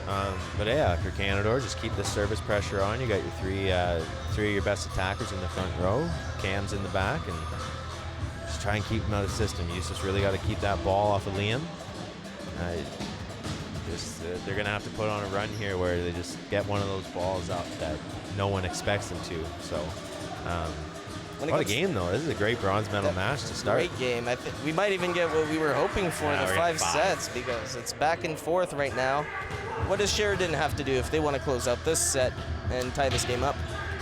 But yeah, if you're Canadore, just keep the service pressure on. You got your three of your best attackers in the front row, Cam's in the back, and just try and keep them out of the system. You just really got to keep that ball off of Liam. They're going to have to put on a run here where they just get one of those balls out that no one expects them to. So, what a game, though. This is a great bronze medal match to start. Great game. I think we might even get what we were hoping for, the 5 sets, because it's back and forth right now. What does Sheridan have to do if they want to close out this set and tie this game up?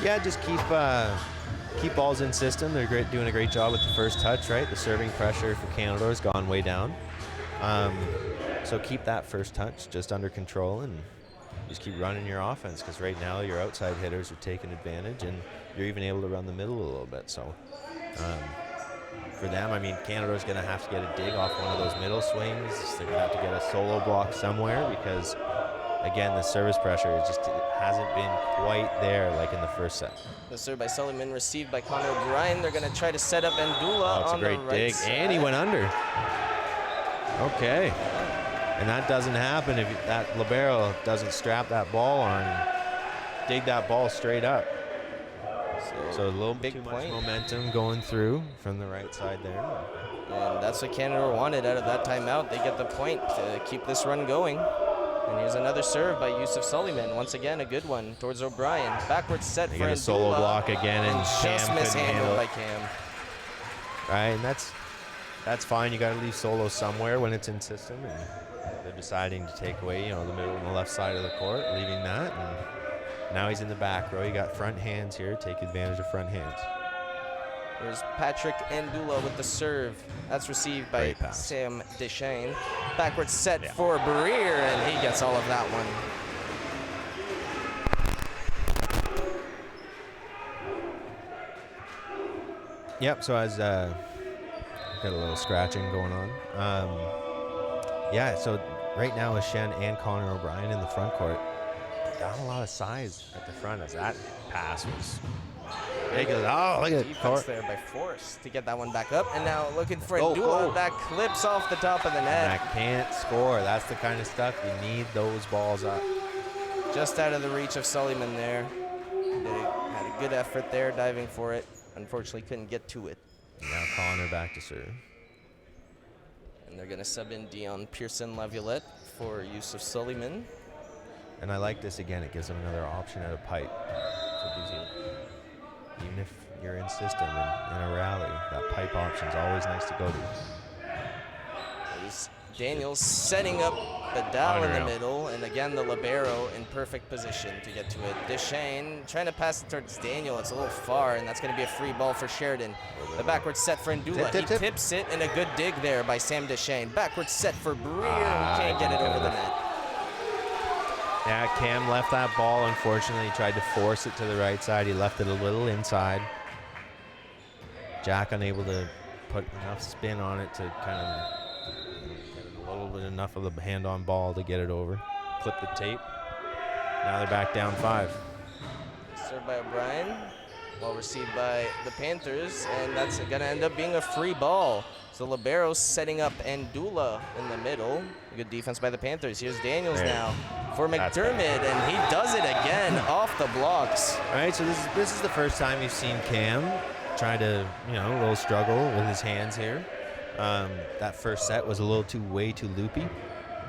Yeah, just keep balls in system. They're doing a great job with the first touch, right? The serving pressure for Canadore has gone way down. So keep that first touch just under control and just keep running your offense, because right now your outside hitters are taking advantage and you're even able to run the middle a little bit. So for them, I mean, Canadore's going to have to get a dig off one of those middle swings. They're going to have to get a solo block somewhere because, again, the service pressure just hasn't been quite there like in the first set. The serve by Sullivan received by Connor O'Brien. They're going to try to set up Ndula on the right side. It's a great dig, and he went under. Okay. And that doesn't happen if that libero doesn't strap that ball on, dig that ball straight up. So a little bit too much momentum going through from the right side there. And that's what Canadore wanted out of that timeout. They get the point to keep this run going. And here's another serve by Yusuf Sullivan. Once again, a good one towards O'Brien. Backwards set for Ndula. A solo block again, and just mishandled by Cam. right? And that's fine. You got to leave solo somewhere when it's in system, and they're deciding to take away, the middle and the left side of the court, leaving that. And now he's in the back row. You got front hands here. Take advantage of front hands. There's Patrick Andula with the serve. That's received by Sam Deschênes. Backward set for Breer, and he gets all of that one. Yep, so as got a little scratching going on. So right now with Shen and Connor O'Brien in the front court, got a lot of size at the front as that pass was ridiculous. Oh, look at defense there by Force to get that one back up. And now looking for Andula. That clips off the top of the net. And that can't score. That's the kind of stuff you need those balls up. Just out of the reach of Sullivan there. They had a good effort there diving for it. Unfortunately, couldn't get to it. Now Connor back to serve. And they're going to sub in Dion Pearson-Laviolette for use of Sullivan. And I like this again. It gives them another option at a pipe. So it gives you, even if you're in system in a rally, that pipe option is always nice to go to. Daniels setting up Badal in the middle, and again the libero in perfect position to get to it. Deschênes trying to pass it towards Daniel. It's a little far, and that's going to be a free ball for Sheridan. The backward set for Andula. He tips it, and a good dig there by Sam Deschênes. Backward set for Breer. Can't get it over the net. Yeah, Cam left that ball. Unfortunately, he tried to force it to the right side. He left it a little inside. Jack unable to put enough spin on it to kind of enough of the hand-on ball to get it over. Clip the tape. Now they're back down 5. Served by O'Brien. Well received by the Panthers, and that's going to end up being a free ball. So libero setting up Andula in the middle. Good defense by the Panthers. Here's Daniels now for McDermott, and he does it again off the blocks. All right, so this is the first time you've seen Cam try to, a little struggle with his hands here. That first set was a little way too loopy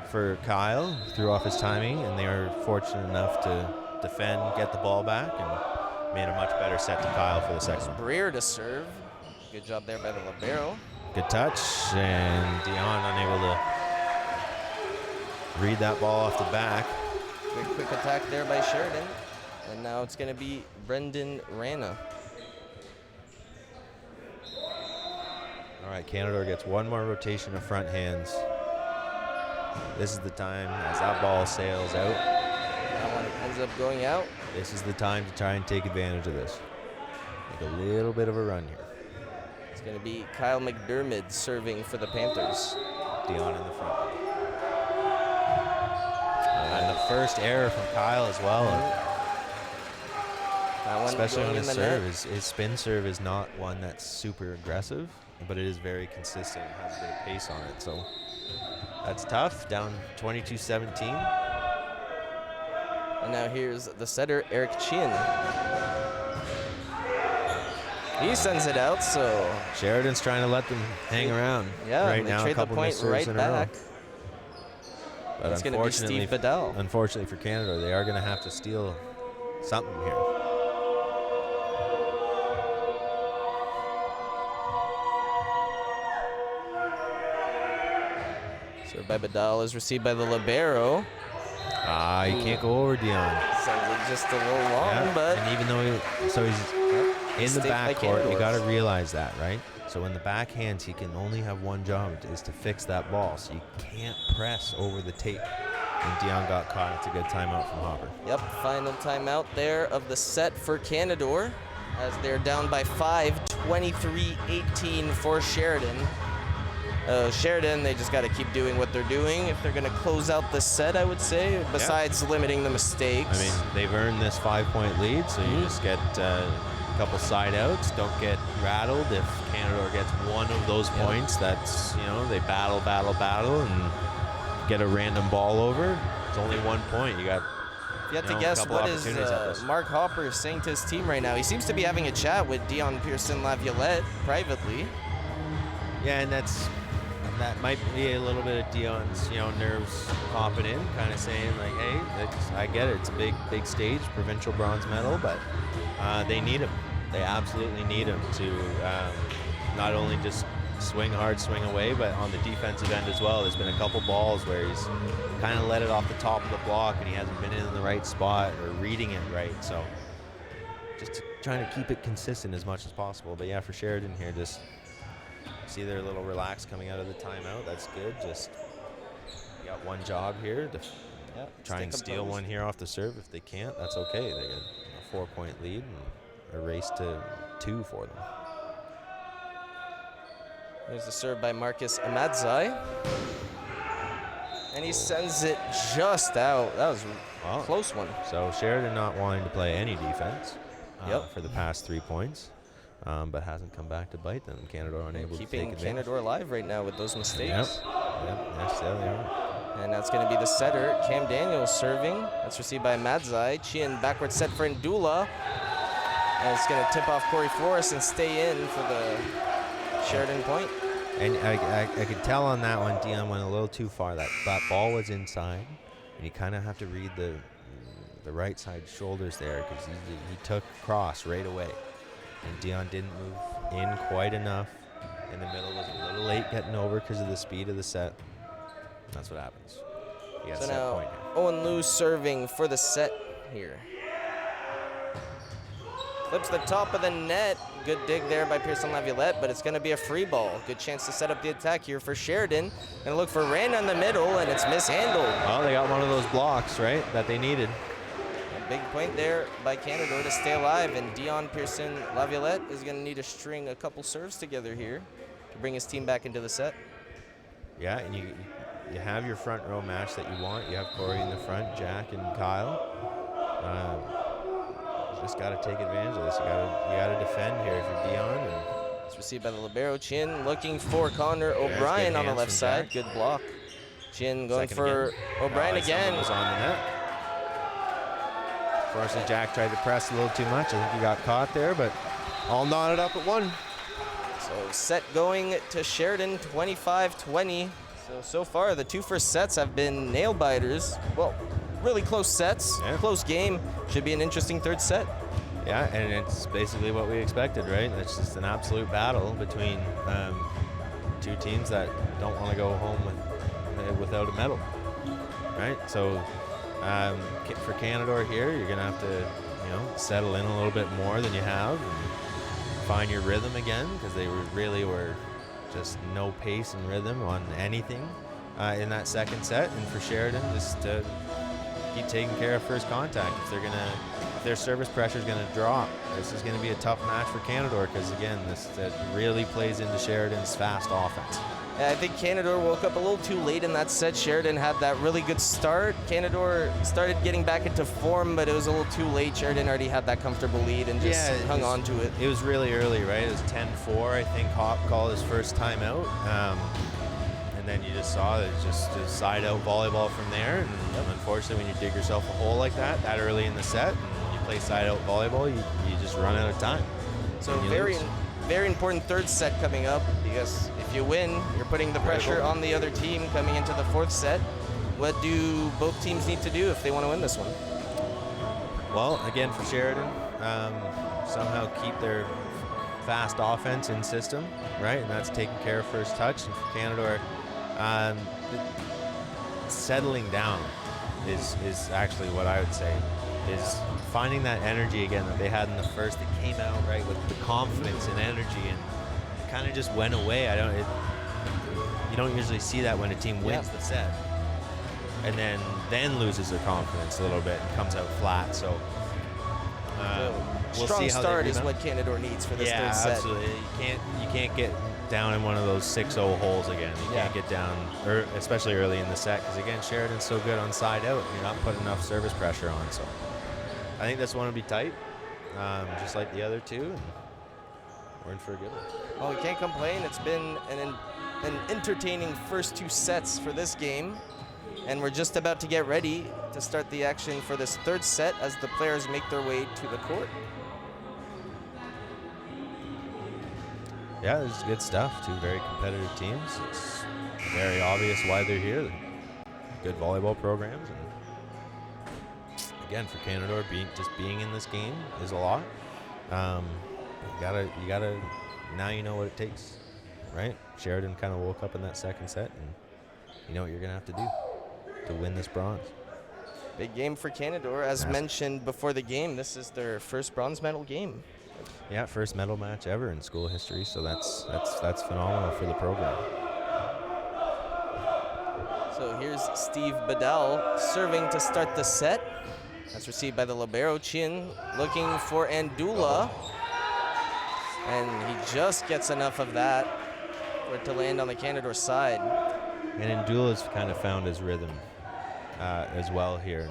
for Kyle. Threw off his timing, and they were fortunate enough to defend, get the ball back, and made a much better set to Kyle for the second one. Breer to serve. Good job there by the libero. Good touch, and Dion unable to read that ball off the back. Good quick attack there by Sheridan, and now it's going to be Brendan Rana. All right, Canadore gets one more rotation of front hands. This is the time as that ball sails out. That one ends up going out. This is the time to try and take advantage of this. Make a little bit of a run here. It's going to be Kyle McDermott serving for the Panthers. Dion in the front. And the first error from Kyle as well. Especially on his serve. His spin serve is not one that's super aggressive, but it is very consistent. It has a bit of pace on it, so that's tough. Down 22-17. And now here's the setter, Eric Chien. He sends it out, so Sheridan's trying to let them hang around. Yeah, right they now, trade a couple the point right back. But it's going to be Steve Badal. Unfortunately for Canada, they are going to have to steal something here. Served by Badal is received by the libero. You can't go over Dion. Sounds like just a little long, but and even though he's in the backcourt, you got to realize that, right? So in the backhands, he can only have one job, is to fix that ball. So you can't press over the tape. And Dion got caught. It's a good timeout from Hopper. Yep, final timeout there of the set for Canadore as they're down by 5, 23-18 for Sheridan. Sheridan, they just got to keep doing what they're doing if they're going to close out the set, I would say, besides limiting the mistakes. I mean, they've earned this 5-point lead, so you just get a couple side outs. Don't get rattled. If Canadore gets one of those points, that's, they battle, and get a random ball over. It's only 1 point. You got you have to guess what is Mark Hopper saying to his team right now. He seems to be having a chat with Dion Pearson-Laviolette privately. Yeah, and that might be a little bit of Dion's, nerves popping in, kind of saying like, hey, I get it. It's a big stage, provincial bronze medal, but they need him. They absolutely need him to not only just swing hard, swing away, but on the defensive end as well. There's been a couple balls where he's kind of let it off the top of the block and he hasn't been in the right spot or reading it right. So just trying to keep it consistent as much as possible. But yeah, for Sheridan here, just see they're a little relaxed coming out of the timeout. That's good. Just got one job here to try and steal one here off the serve. If they can't, that's okay. They get a 4-point lead and a race to 2 for them. There's the serve by Marcus Amadzai. And he sends it just out. That was a close one. So Sheridan not wanting to play any defense for the past 3 points, but hasn't come back to bite them. Canadore unable to take advantage. Keeping Canadore alive right now with those mistakes. Yep. Yes, they are. And that's going to be the setter, Cam Daniels serving. That's received by Amadzai. Chien backward set for Ndula. And it's going to tip off Corey Flores and stay in for the Sheridan point. And I could tell on that one, Dion went a little too far. That ball was inside, and you kind of have to read the right side shoulders there because he took cross right away. And Dion didn't move in quite enough. In the middle, was a little late getting over because of the speed of the set. That's what happens. You got so set now point here. Owen Liu serving for the set here. Flips the top of the net. Good dig there by Pearson Laviolette, but it's going to be a free ball. Good chance to set up the attack here for Sheridan. Going to look for Rand in the middle, and it's mishandled. Well, they got one of those blocks, right, that they needed. A big point there by Canadore to stay alive, and Dion Pearson Laviolette is going to need to string a couple serves together here to bring his team back into the set. Yeah, and you have your front row match that you want. You have Corey in the front, Jack and Kyle. Just got to take advantage of this. You got to defend here if you're Dion. And it's received by the libero. Chin looking for Connor O'Brien on the left side. Jack. Good block. Chin going Second for again. O'Brien again. Was on the net. Unfortunately, Jack tried to press a little too much. I think he got caught there, but all knotted up at 1. So set going to Sheridan, 25-20. So far, the 2 first sets have been nail biters. Well, really close sets, close game. Should be an interesting third set. Yeah, and it's basically what we expected, right? It's just an absolute battle between 2 teams that don't want to go home without a medal, right? So for Canadore here, you're going to have to, settle in a little bit more than you have and find your rhythm again because they really were just no pace and rhythm on anything in that second set. And for Sheridan, just to keep taking care of first contact. If their service pressure is going to drop, this is going to be a tough match for Canadore because, again, this really plays into Sheridan's fast offense. Yeah, I think Canadore woke up a little too late in that set. Sheridan had that really good start. Canadore started getting back into form, but it was a little too late. Sheridan already had that comfortable lead and just hung on to it. It was really early, right? It was 10-4, I think. Hop called his first time out. And then you just saw that it's just side out volleyball from there. And unfortunately, when you dig yourself a hole like that early in the set, and you play side out volleyball, you just run out of time. So very important third set coming up because if you win, you're putting the pressure on the other team coming into the fourth set. What do both teams need to do if they want to win this one? Well, again, for Sheridan, somehow keep their fast offense in system, right? And that's taking care of first touch. And for Canadore, settling down is actually what I would say is finding that energy again that they had in the first. They came out right with the confidence and energy, and it kind of just went away. You don't usually see that when a team wins the set and then loses their confidence a little bit and comes out flat. So we'll strong see how start is what Canadore needs for this third set. Absolutely. You can't get down in one of those 6-0 holes again. You can't get down, especially early in the set, because again, Sheridan's so good on side out. You're not putting enough service pressure on. So I think this one will be tight, just like the other 2. And we're in for a good one. Well, we can't complain. It's been an entertaining first 2 sets for this game, and we're just about to get ready to start the action for this third set as the players make their way to the court. Yeah, this is good stuff. 2 very competitive teams. It's very obvious why they're here. They're good volleyball programs. And again, for Canadore, being in this game is a lot. You gotta now you know what it takes, right? Sheridan kind of woke up in that second set, and you know what you're going to have to do to win this bronze. Big game for Canadore. As mentioned before the game, this is their first bronze medal game. Yeah, first medal match ever in school history, so that's phenomenal for the program. So here's Steve Bedell serving to start the set. That's received by the libero. Chin looking for Andula. And he just gets enough of that for it to land on the Canadore side. And Andula's kind of found his rhythm as well here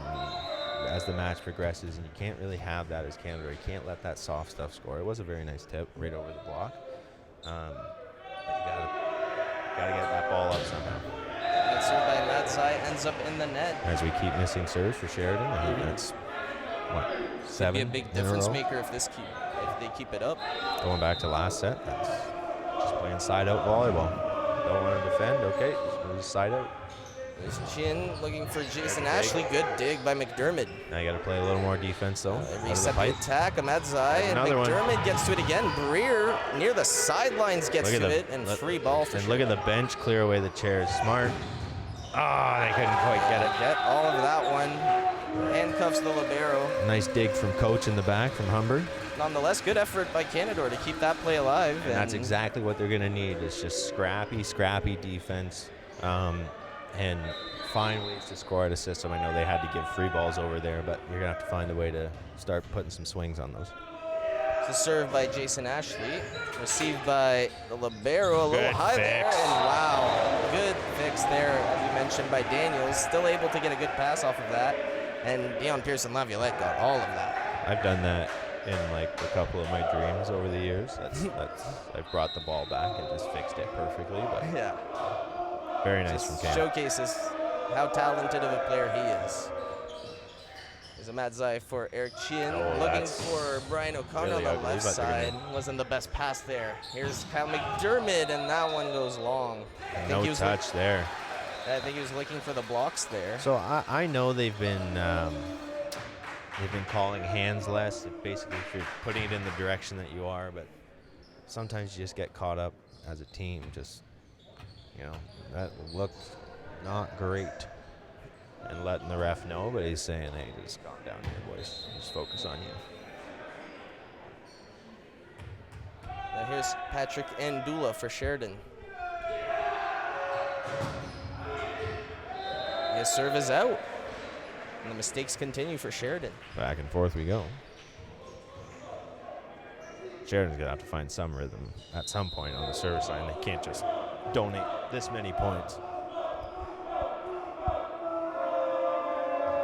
as the match progresses, and you can't really have that as Canadore. You can't let that soft stuff score. It was a very nice tip right over the block. But you gotta get that ball up somehow. That serve by Madzai ends up in the net. As we keep missing serves for Sheridan, I think that's, what, 7 Could be a big difference maker if they keep it up. Going back to last set, that's just playing side-out volleyball. Don't want to defend, okay, just side out. There's Chin looking for Jason Ashley. Good dig by McDermott. Now you got to play a little more defense, though. They reset the attack. Madzai and McDermott gets to it again. Breer near the sidelines gets to it, and free ball for look at the bench clear away the chairs. Smart. They couldn't quite get it. Get all of that one. Handcuffs the libero. Nice dig from coach in the back from Humber. Nonetheless, good effort by Canadore to keep that play alive. And that's exactly what they're going to need. It's just scrappy defense. And find ways to score out of system. I know they had to give free balls over there, but you're going to have to find a way to start putting some swings on those. It's a serve by Jason Ashley, received by the libero, a little high there, and wow, good fix there, as you mentioned, by Daniels. Still able to get a good pass off of that, and Dion Pearson-Laviolette got all of that. I've done that in like a couple of my dreams over the years. I've brought the ball back and just fixed it perfectly, but yeah. Very nice from Canada. Showcases how talented of a player he is. There's a Madzai for Eric Chin. Looking for Brian O'Connor on the left side. Wasn't the best pass there. Here's Kyle McDermott, and that one goes long. No touch there. I think he was looking for the blocks there. So I know they've been calling hands less, basically if you're putting it in the direction that you are, but sometimes you just get caught up as a team. Just, you know, that looked not great. And letting the ref know, but he's saying, hey, just calm down here, boys. Just focus on you. Now here's Patrick Andula for Sheridan. His serve is out. And the mistakes continue for Sheridan. Back and forth we go. Sheridan's going to have to find some rhythm at some point on the service line. They can't just donate this many points.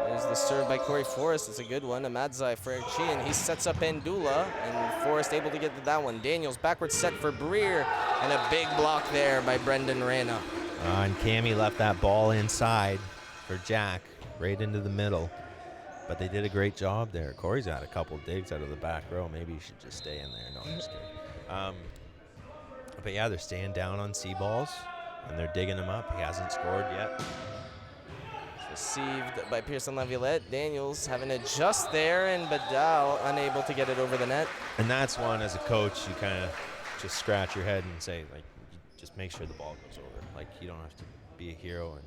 There's the serve by Corey Forrest. It's a good one. A Madzai for Eric Sheehan. He sets up Andula, and Forrest able to get to that one. Daniels backward set for Breer, and a big block there by Brendan Rana. And Cammy left that ball inside for Jack, right into the middle. But they did a great job there. Corey's had a couple digs out of the back row. Maybe he should just stay in there. No, I'm just kidding. But yeah, they're staying down on C balls, and they're digging him up. He hasn't scored yet. Received by Pearson-Laviolette. Daniels having to adjust there, and Badal unable to get it over the net. And that's one, as a coach, you kind of just scratch your head and say, like, just make sure the ball goes over. Like, you don't have to be a hero and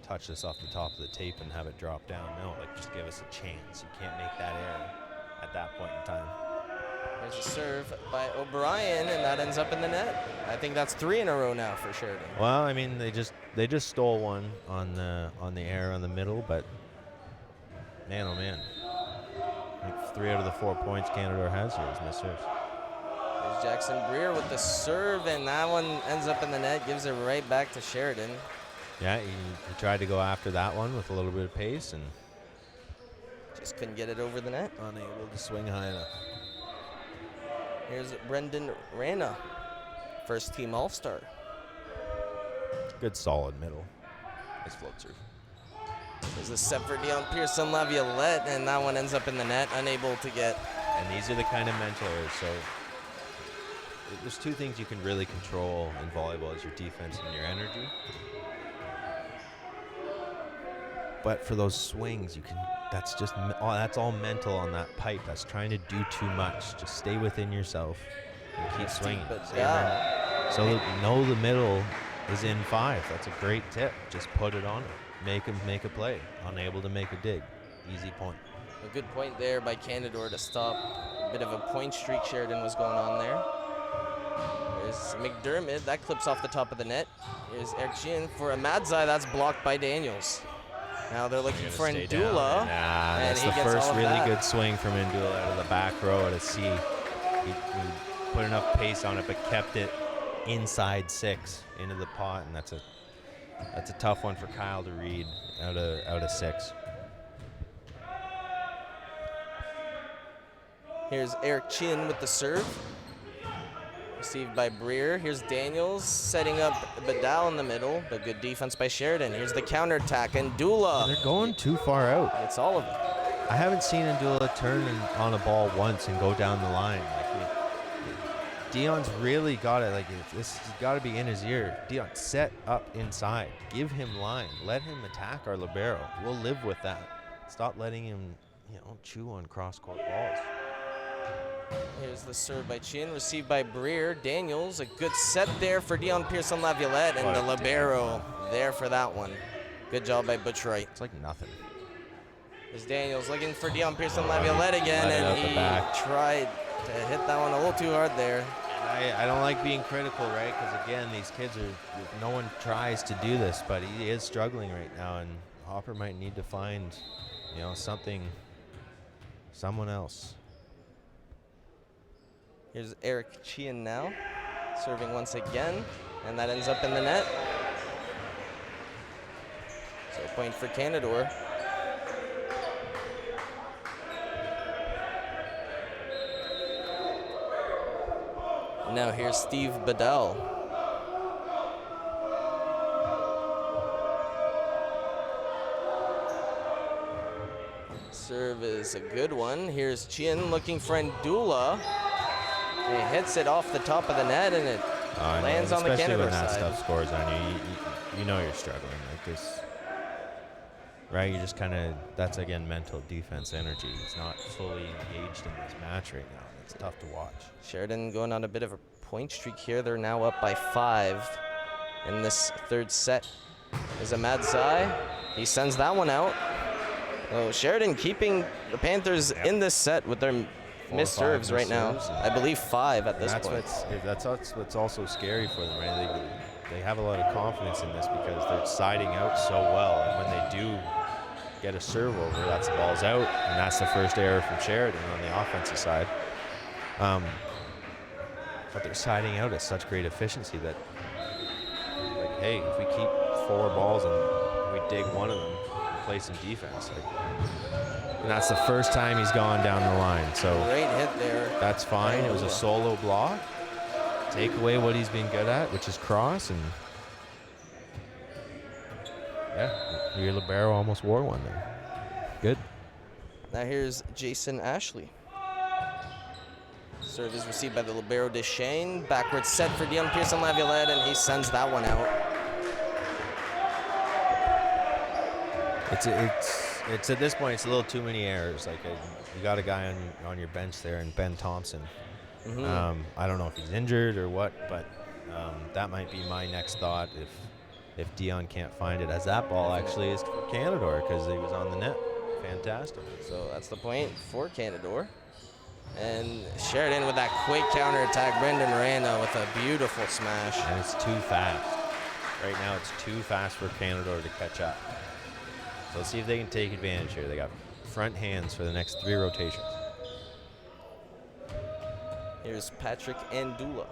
touch this off the top of the tape and have it drop down. No, like, just give us a chance. You can't make that error at that point in time. There's a serve by O'Brien, and that ends up in the net. I think that's 3 in a row now for Sheridan. Well, I mean, they just stole one on the air on the middle, but man, oh man, like 3 out of the 4 points Canadore has here is missed serves. There's Jackson Breer with the serve, and that one ends up in the net, gives it right back to Sheridan. Yeah, he tried to go after that one with a little bit of pace and just couldn't get it over the net. Unable to swing high enough. Here's Brendan Rana, first team All-Star. Good solid middle. Nice float serve. There's a set for Dion Pearson-Laviolette, and that one ends up in the net, unable to get. And these are the kind of mental errors. So there's 2 things you can really control in volleyball: is your defense and your energy. But for those swings, you can. That's all mental on that pipe. That's trying to do too much. Just stay within yourself and keep swinging. But Stay around. So know the middle is in 5. That's a great tip. Just put it on it. Make him make a play. Unable to make a dig. Easy point. A good point there by Canadore to stop a bit of a point streak Sheridan was going on there. There's McDermott. That clips off the top of the net. Here's Erchin for a Madzai. That's blocked by Daniels. Now they're looking for Ndula. That's the first really good swing from Ndula out of the back row to see. He put enough pace on it, but kept it inside 6 into the pot, and that's a tough one for Kyle to read out of 6. Here's Eric Chin with the serve. Received by Breer. Here's Daniels setting up Badal in the middle, but good defense by Sheridan. Here's the counterattack, and Ndula. They're going too far out. It's all of it. I haven't seen Ndula turn on a ball once and go down the line. Dion's really got it. This has got to be in his ear. Dion, set up inside. Give him line. Let him attack our libero. We'll live with that. Stop letting him, chew on cross-court balls. Here's the serve by Chin, received by Breer. Daniels, a good set there for Dion Pearson-Laviolette, and the libero there for that one. Good job by Butch Wright. It's like nothing. There's Daniels looking for Dion Pearson-Laviolette again, and he tried to hit that one a little too hard there. I don't like being critical, right? Because again, these kids no one tries to do this, but he is struggling right now, and Hopper might need to find, someone else. Here's Eric Chien now, serving once again, and that ends up in the net. So a point for Canadore. Now here's Steve Badal. Serve is a good one. Here's Chien looking for Ndula. He hits it off the top of the net, and it lands on the Canadore side. Especially when that stuff scores on you, you know you're struggling like this. Right, you just that's again mental defense energy. He's not fully engaged in this match right now. It's tough to watch. Sheridan going on a bit of a point streak here. They're now up by 5 in this third set. There's a Madzai. He sends that one out. So Sheridan keeping the Panthers in this set with their missed serves right now. I believe 5 at this point. That's what's also scary for them, right? They have a lot of confidence in this because they're siding out so well, and when they do get a serve over, that's the ball's out, and that's the first error from Sheridan on the offensive side. But they're siding out at such great efficiency that, hey, if we keep 4 balls and we dig one of them and play some defense, and that's the first time he's gone down the line. So great hit there. That's fine. It was a solo block. Take away what he's been good at, which is cross, and your libero almost wore one there. Good. Now here's Jason Ashley. Serve is received by the libero Deschênes. Backward set for Dion Pearson-Laviolette, and he sends that one out. It's at this point, it's a little too many errors. You got a guy on your bench there, and Ben Thompson. I don't know if he's injured or what, but that might be my next thought if Dion can't find it, as that ball actually is for Canadore because he was on the net. Fantastic. So that's the point for Canadore. And Sheridan with that quick counterattack. Brendan Rana with a beautiful smash. And it's too fast. Right now it's too fast for Canadore to catch up. So let's see if they can take advantage here. They got front hands for the next 3 rotations. Here's Patrick Ndula.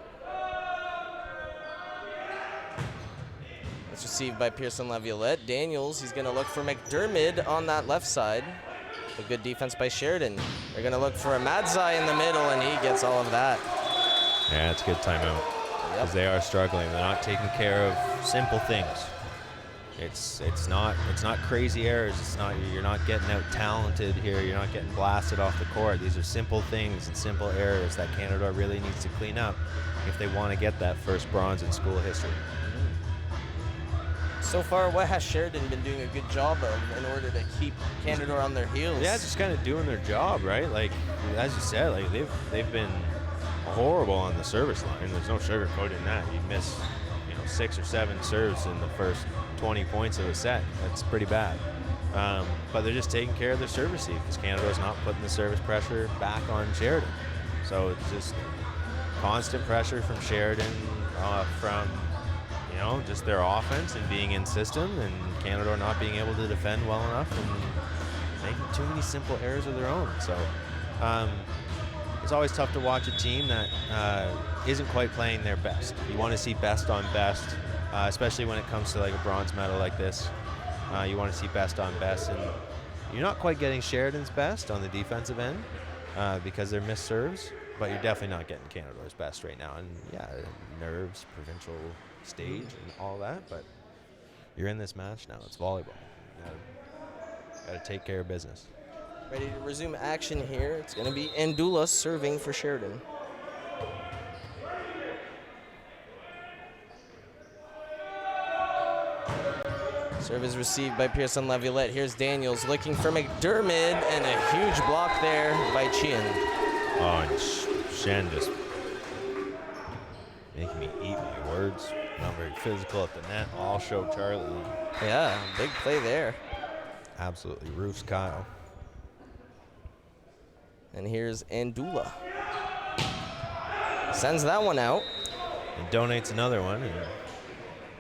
It's received by Pearson-Laviolette. Daniels, he's going to look for McDermott on that left side. A good defense by Sheridan. They're going to look for a Madzai in the middle, and he gets all of that. Yeah, it's a good timeout. Because they are struggling. They're not taking care of simple things. It's not crazy errors. You're not getting out talented here. You're not getting blasted off the court. These are simple things and simple errors that Canadore really needs to clean up if they want to get that first bronze in school history. So far, what has Sheridan been doing a good job of in order to keep Canadore on their heels? Yeah, just kind of doing their job, right? Like as you said, they've been horrible on the service line. There's no sugarcoating that. You miss, 6 or 7 serves in the first 20 points of a set. That's pretty bad. But they're just taking care of their service receive because Canadore's not putting the service pressure back on Sheridan. So it's just constant pressure from Sheridan, from just their offense and being in system, and Canadore not being able to defend well enough and making too many simple errors of their own. So it's always tough to watch a team that isn't quite playing their best. You want to see best on best, especially when it comes to like a bronze medal like this. You want to see best on best, and you're not quite getting Sheridan's best on the defensive end because they're missed serves, but you're definitely not getting Canadore's best right now. And yeah, nerves, provincial stage and all that, but you're in this match now. It's volleyball. Got to take care of business. Ready to resume action here. It's going to be Andula serving for Sheridan. Serve is received by Pearson Laviolette. Here's Daniels looking for McDermott, and a huge block there by Chien. Oh, and Shen just making me eat my words. Not very physical at the net. I'll show Charlie. Yeah, big play there. Absolutely roofs Kyle. And here's Andula. Sends that one out. And donates another one. And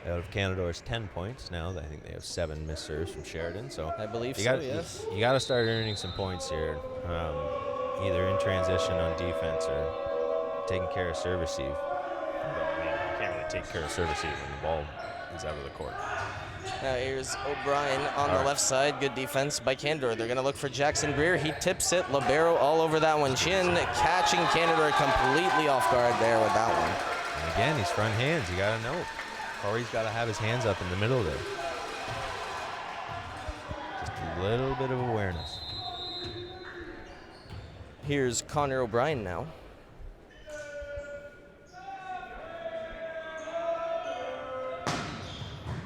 out of Canadore's 10 points now, I think they have 7 missed serves from Sheridan. So I believe yes. You got to start earning some points here, either in transition on defense or taking care of serve receive. But, you can't really take care of serve receive when the ball is out of the court. Now here's O'Brien on the left side. Good defense by Canadore. They're going to look for Jackson Breer. He tips it. Libero all over that one. Chien catching Canadore completely off guard there with that one. And again, he's front hands. You got to know. Corey's got to have his hands up in the middle there. Just a little bit of awareness. Here's Connor O'Brien now.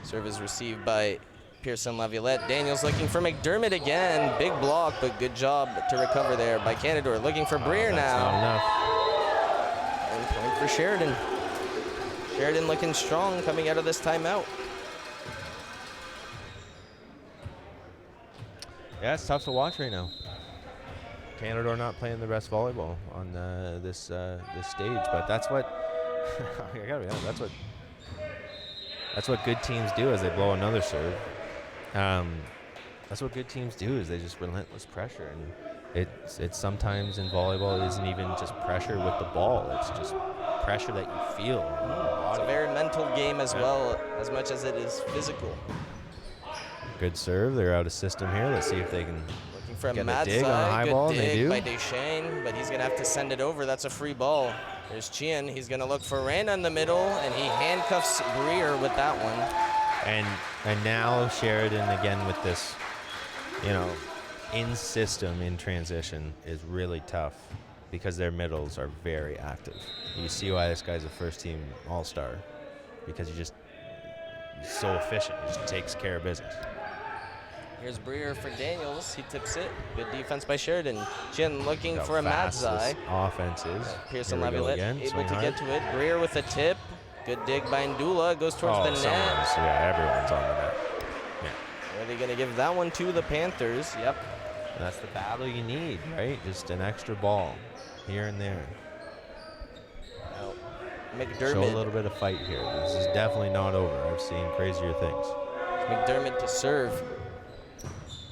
Serve is received by Pearson Laviolette. Daniels looking for McDermott again. Big block, but good job to recover there by Canadore. Looking for Breer now. Not enough. And point for Sheridan. Sheridan looking strong coming out of this timeout. Yeah, it's tough to watch right now. Canadore not playing the best volleyball on this stage, but that's what I gotta be honest, that's what good teams do as they blow another serve. That's what good teams do is they just relentless pressure, and it's sometimes in volleyball it isn't even just pressure with the ball. It's just pressure that you feel. It's a very mental game as well, as much as it is physical. Good serve. They're out of system here. Let's see if they can looking for get a dig on the high ball. Good They dig do. by Deschênes, but he's going to have to send it over. That's a free ball. There's Chien. He's going to look for Randa in the middle, and he handcuffs Breer with that one. And now Sheridan again with this, in system in transition is really tough because their middles are very active. You see why this guy's a first-team all-star, because he's so efficient. He just takes care of business. Here's Breer for Daniels. He tips it. Good defense by Sheridan. Chien looking for a Madzai. Offenses. Pearson Laviolette able to get to it. Breer with a tip. Good dig by Ndula. Goes towards the net. Yeah, everyone's on the net. Yeah. Are they going to give that one to the Panthers? Yep. And that's the battle you need, right? Just an extra ball here and there. McDermott. Show a little bit of fight here. This is definitely not over. I've seen crazier things. McDermott to serve.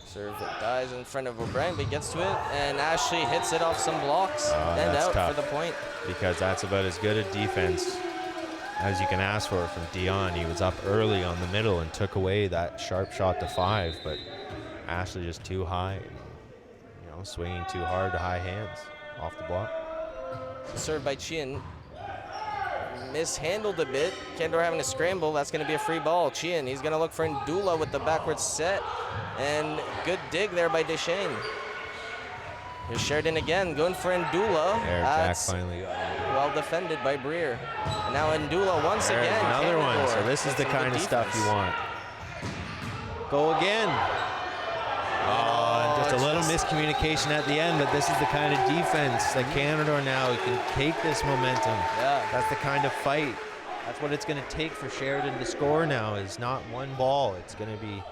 Serve that dies in front of O'Brien, but he gets to it, and Ashley hits it off some blocks and out tough, for the point. Because that's about as good a defense as you can ask for from Dion. He was up early on the middle and took away that sharp shot to 5, but Ashley just too high, swinging too hard to high hands off the block. Served by Chien. Mishandled a bit. Canadore having a scramble. That's going to be a free ball. Chien, he's going to look for Ndula with the backwards set. And good dig there by Deschênes. Here's Sheridan again, going for Ndula. Jack finally got it. Well defended by Breer. And now Ndula once again. Another Canadore. one. So this is the kind of stuff you want. Go again. Oh, Just a little miscommunication at the end, but this is the kind of defense that Canadore now can take this momentum. Yeah. That's the kind of fight. That's what it's going to take for Sheridan to score now, is not one ball. It's going to be,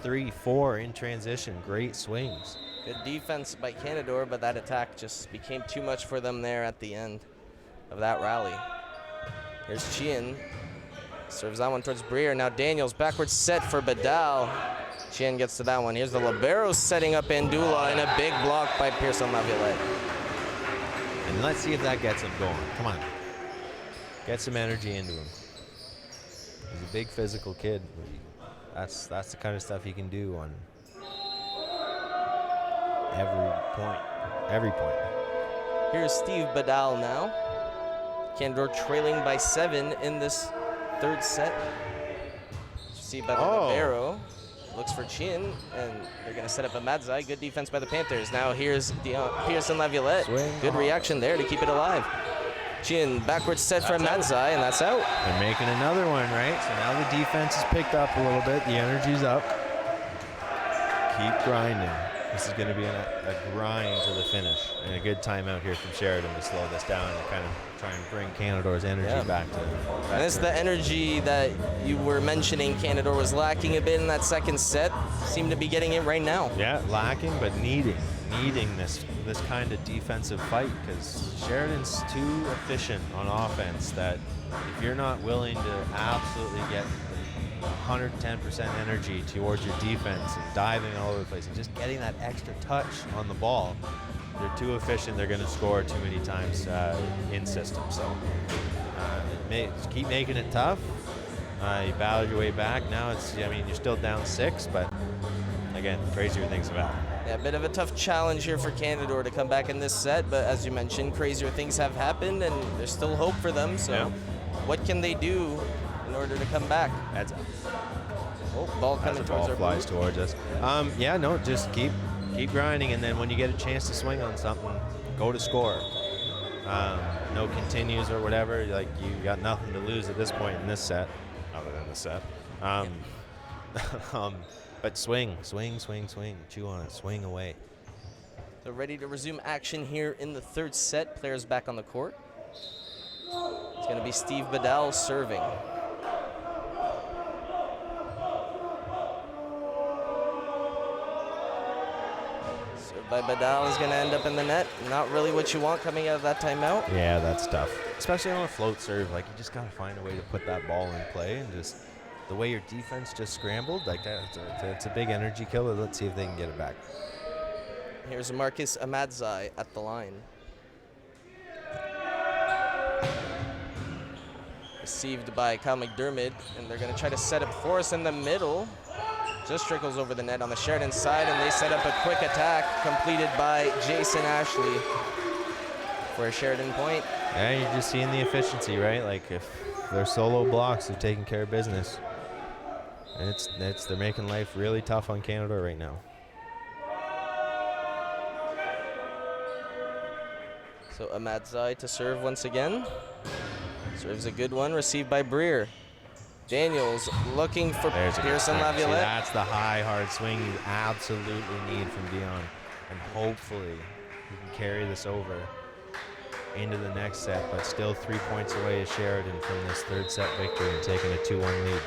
3, 4 in transition. Great swings. Good defense by Canadore, but that attack just became too much for them there at the end of that rally. Here's Chien. Serves that one towards Breer. Now Daniels, backwards set for Badal. Chien gets to that one. Here's the libero setting up Andula, and a big block by Pearson Laviolette. And let's see if that gets him going. Come on. Get some energy into him. He's a big physical kid. That's the kind of stuff he can do on every point. Here's Steve Badal now. Canadore trailing by 7 in this third set. See by the libero. Looks for Chien, and they're going to set up a Madzai. Good defense by the Panthers. Now here's Pearson Laviolette. Good reaction there to keep it alive. Chien backwards set for Madzai, and that's out. They're making another one, right? So now the defense has picked up a little bit. The energy's up. Keep grinding. This is going to be a grind to the finish. And a good timeout here from Sheridan to slow this down and kind of try and bring Canadore's energy back to and it's the energy that you were mentioning Canadore was lacking a bit in that second set. Seem to be getting it right now. Yeah, lacking, but needing this kind of defensive fight, because Sheridan's too efficient on offense that if you're not willing to absolutely get 110% energy towards your defense and diving all over the place and just getting that extra touch on the ball, they're too efficient. They're going to score too many times in system. So keep making it tough. You battled your way back. Now you're still down 6, but again, crazier things have happened. Yeah, a bit of a tough challenge here for Canadore to come back in this set, but as you mentioned, crazier things have happened, and there's still hope for them. So what can they do in order to come back? That's up. Oh, ball coming towards our flies towards us. Just keep grinding, and then when you get a chance to swing on something, go to score. No continues or whatever. Like, you got nothing to lose at this point in this set, other than the set. But swing. Chew on it. Swing away. So ready to resume action here in the third set. Players back on the court. It's going to be Steve Badal serving. Served by Badal is going to end up in the net. Not really what you want coming out of that timeout. Yeah, that's tough. Especially on a float serve. Like, you just got to find a way to put that ball in play, and just the way your defense just scrambled, like it's a big energy killer. Let's see if they can get it back. Here's Marcus Amadzai at the line. Received by Kyle McDermott, and they're going to try to set up Forrest in the middle. Just trickles over the net on the Sheridan side, and they set up a quick attack completed by Jason Ashley for a Sheridan point. Yeah, you're just seeing the efficiency, right? Like, if they're solo blocks, they're taking care of business. And they're making life really tough on Canadore right now. So Amadzai to serve once again. Serves a good one, received by Breer. Daniels looking for Pearson Laviolette. That's the high, hard swing you absolutely need from Dion. And hopefully he can carry this over into the next set, but still 3 points away is Sheridan from this third set victory and taking a 2-1 lead.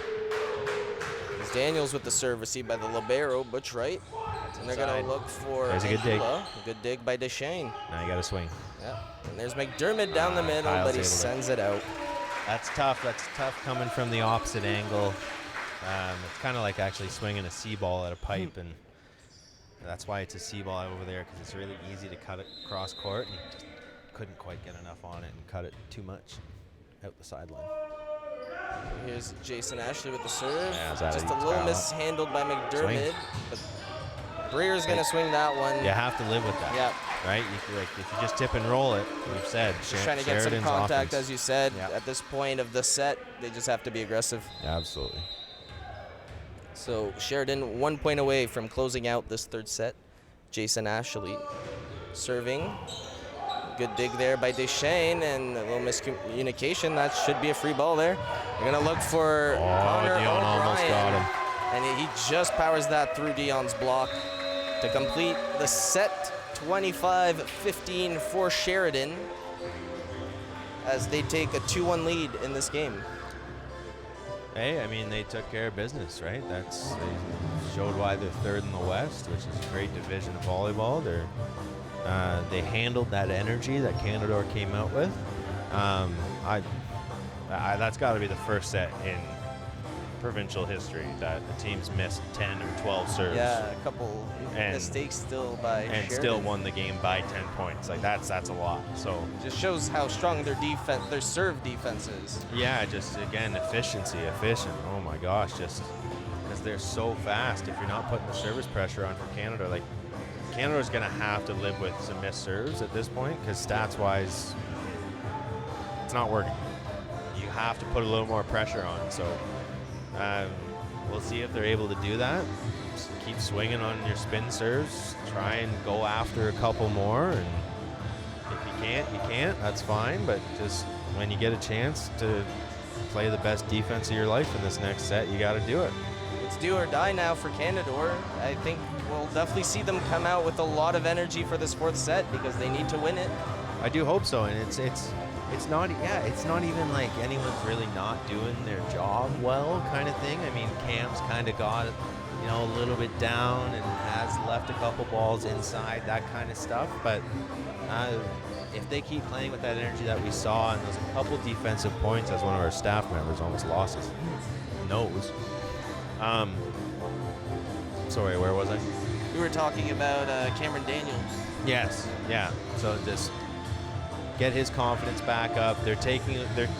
It's Daniels with the serve, received by the libero, Butch Wright. And they're going to look for There's a good dig. Good dig by Deschênes. Now you got to swing. Yeah. And there's McDermott down the middle, but he sends it out. That's tough. That's tough coming from the opposite angle. It's kind of like actually swinging a C ball at a pipe, and that's why it's a C ball over there, because it's really easy to cut it cross court, and he just couldn't quite get enough on it and cut it too much out the sideline. Here's Jason Ashley with the serve. Yeah, just a little mishandled by McDermott, but Breer's going to swing that one. You have to live with that. Yeah. Right? If you just tip and roll it, we've said. Just trying to get some contact, offense. as you said. Yeah. At this point of the set, they just have to be aggressive. Yeah, absolutely. So Sheridan 1 point away from closing out this third set. Jason Ashley serving. Good dig there by Deschênes, and a little miscommunication. That should be a free ball there. They're going to look for Connor Dion O'Brien. almost got him. And he just powers that through Dion's block. to complete the set. 25-15 for Sheridan as they take a 2-1 lead in this game. Hey, I mean, they took care of business, right? They showed why they're third in the West, which is a great division of volleyball. They handled that energy that Canadore came out with. That's got to be the first set in provincial history that the team's missed 10 or 12 serves. Yeah, a couple mistakes still by and Sheridan. Still won the game by 10 points. Like that's a lot. So just shows how strong their serve defense is. Yeah, just again efficient. Oh my gosh, just because they're so fast. If you're not putting the service pressure on for Canada, like Canadore's gonna have to live with some missed serves at this point because stats-wise, it's not working. You have to put a little more pressure on. So. We'll see if they're able to do that. Just keep swinging on your spin serves. Try and go after a couple more. And if you can't. That's fine. But just when you get a chance to play the best defense of your life in this next set, you got to do it. It's do or die now for Canadore. I think we'll definitely see them come out with a lot of energy for this fourth set because they need to win it. I do hope so. And it's not even like anyone's really not doing their job well kind of thing. I mean, Cam's kind of got, a little bit down and has left a couple balls inside, that kind of stuff. But if they keep playing with that energy that we saw and those couple defensive points, as one of our staff members almost lost his nose. Sorry, where was I? We were talking about Cameron Daniels. Yes, yeah. So just get his confidence back up. They're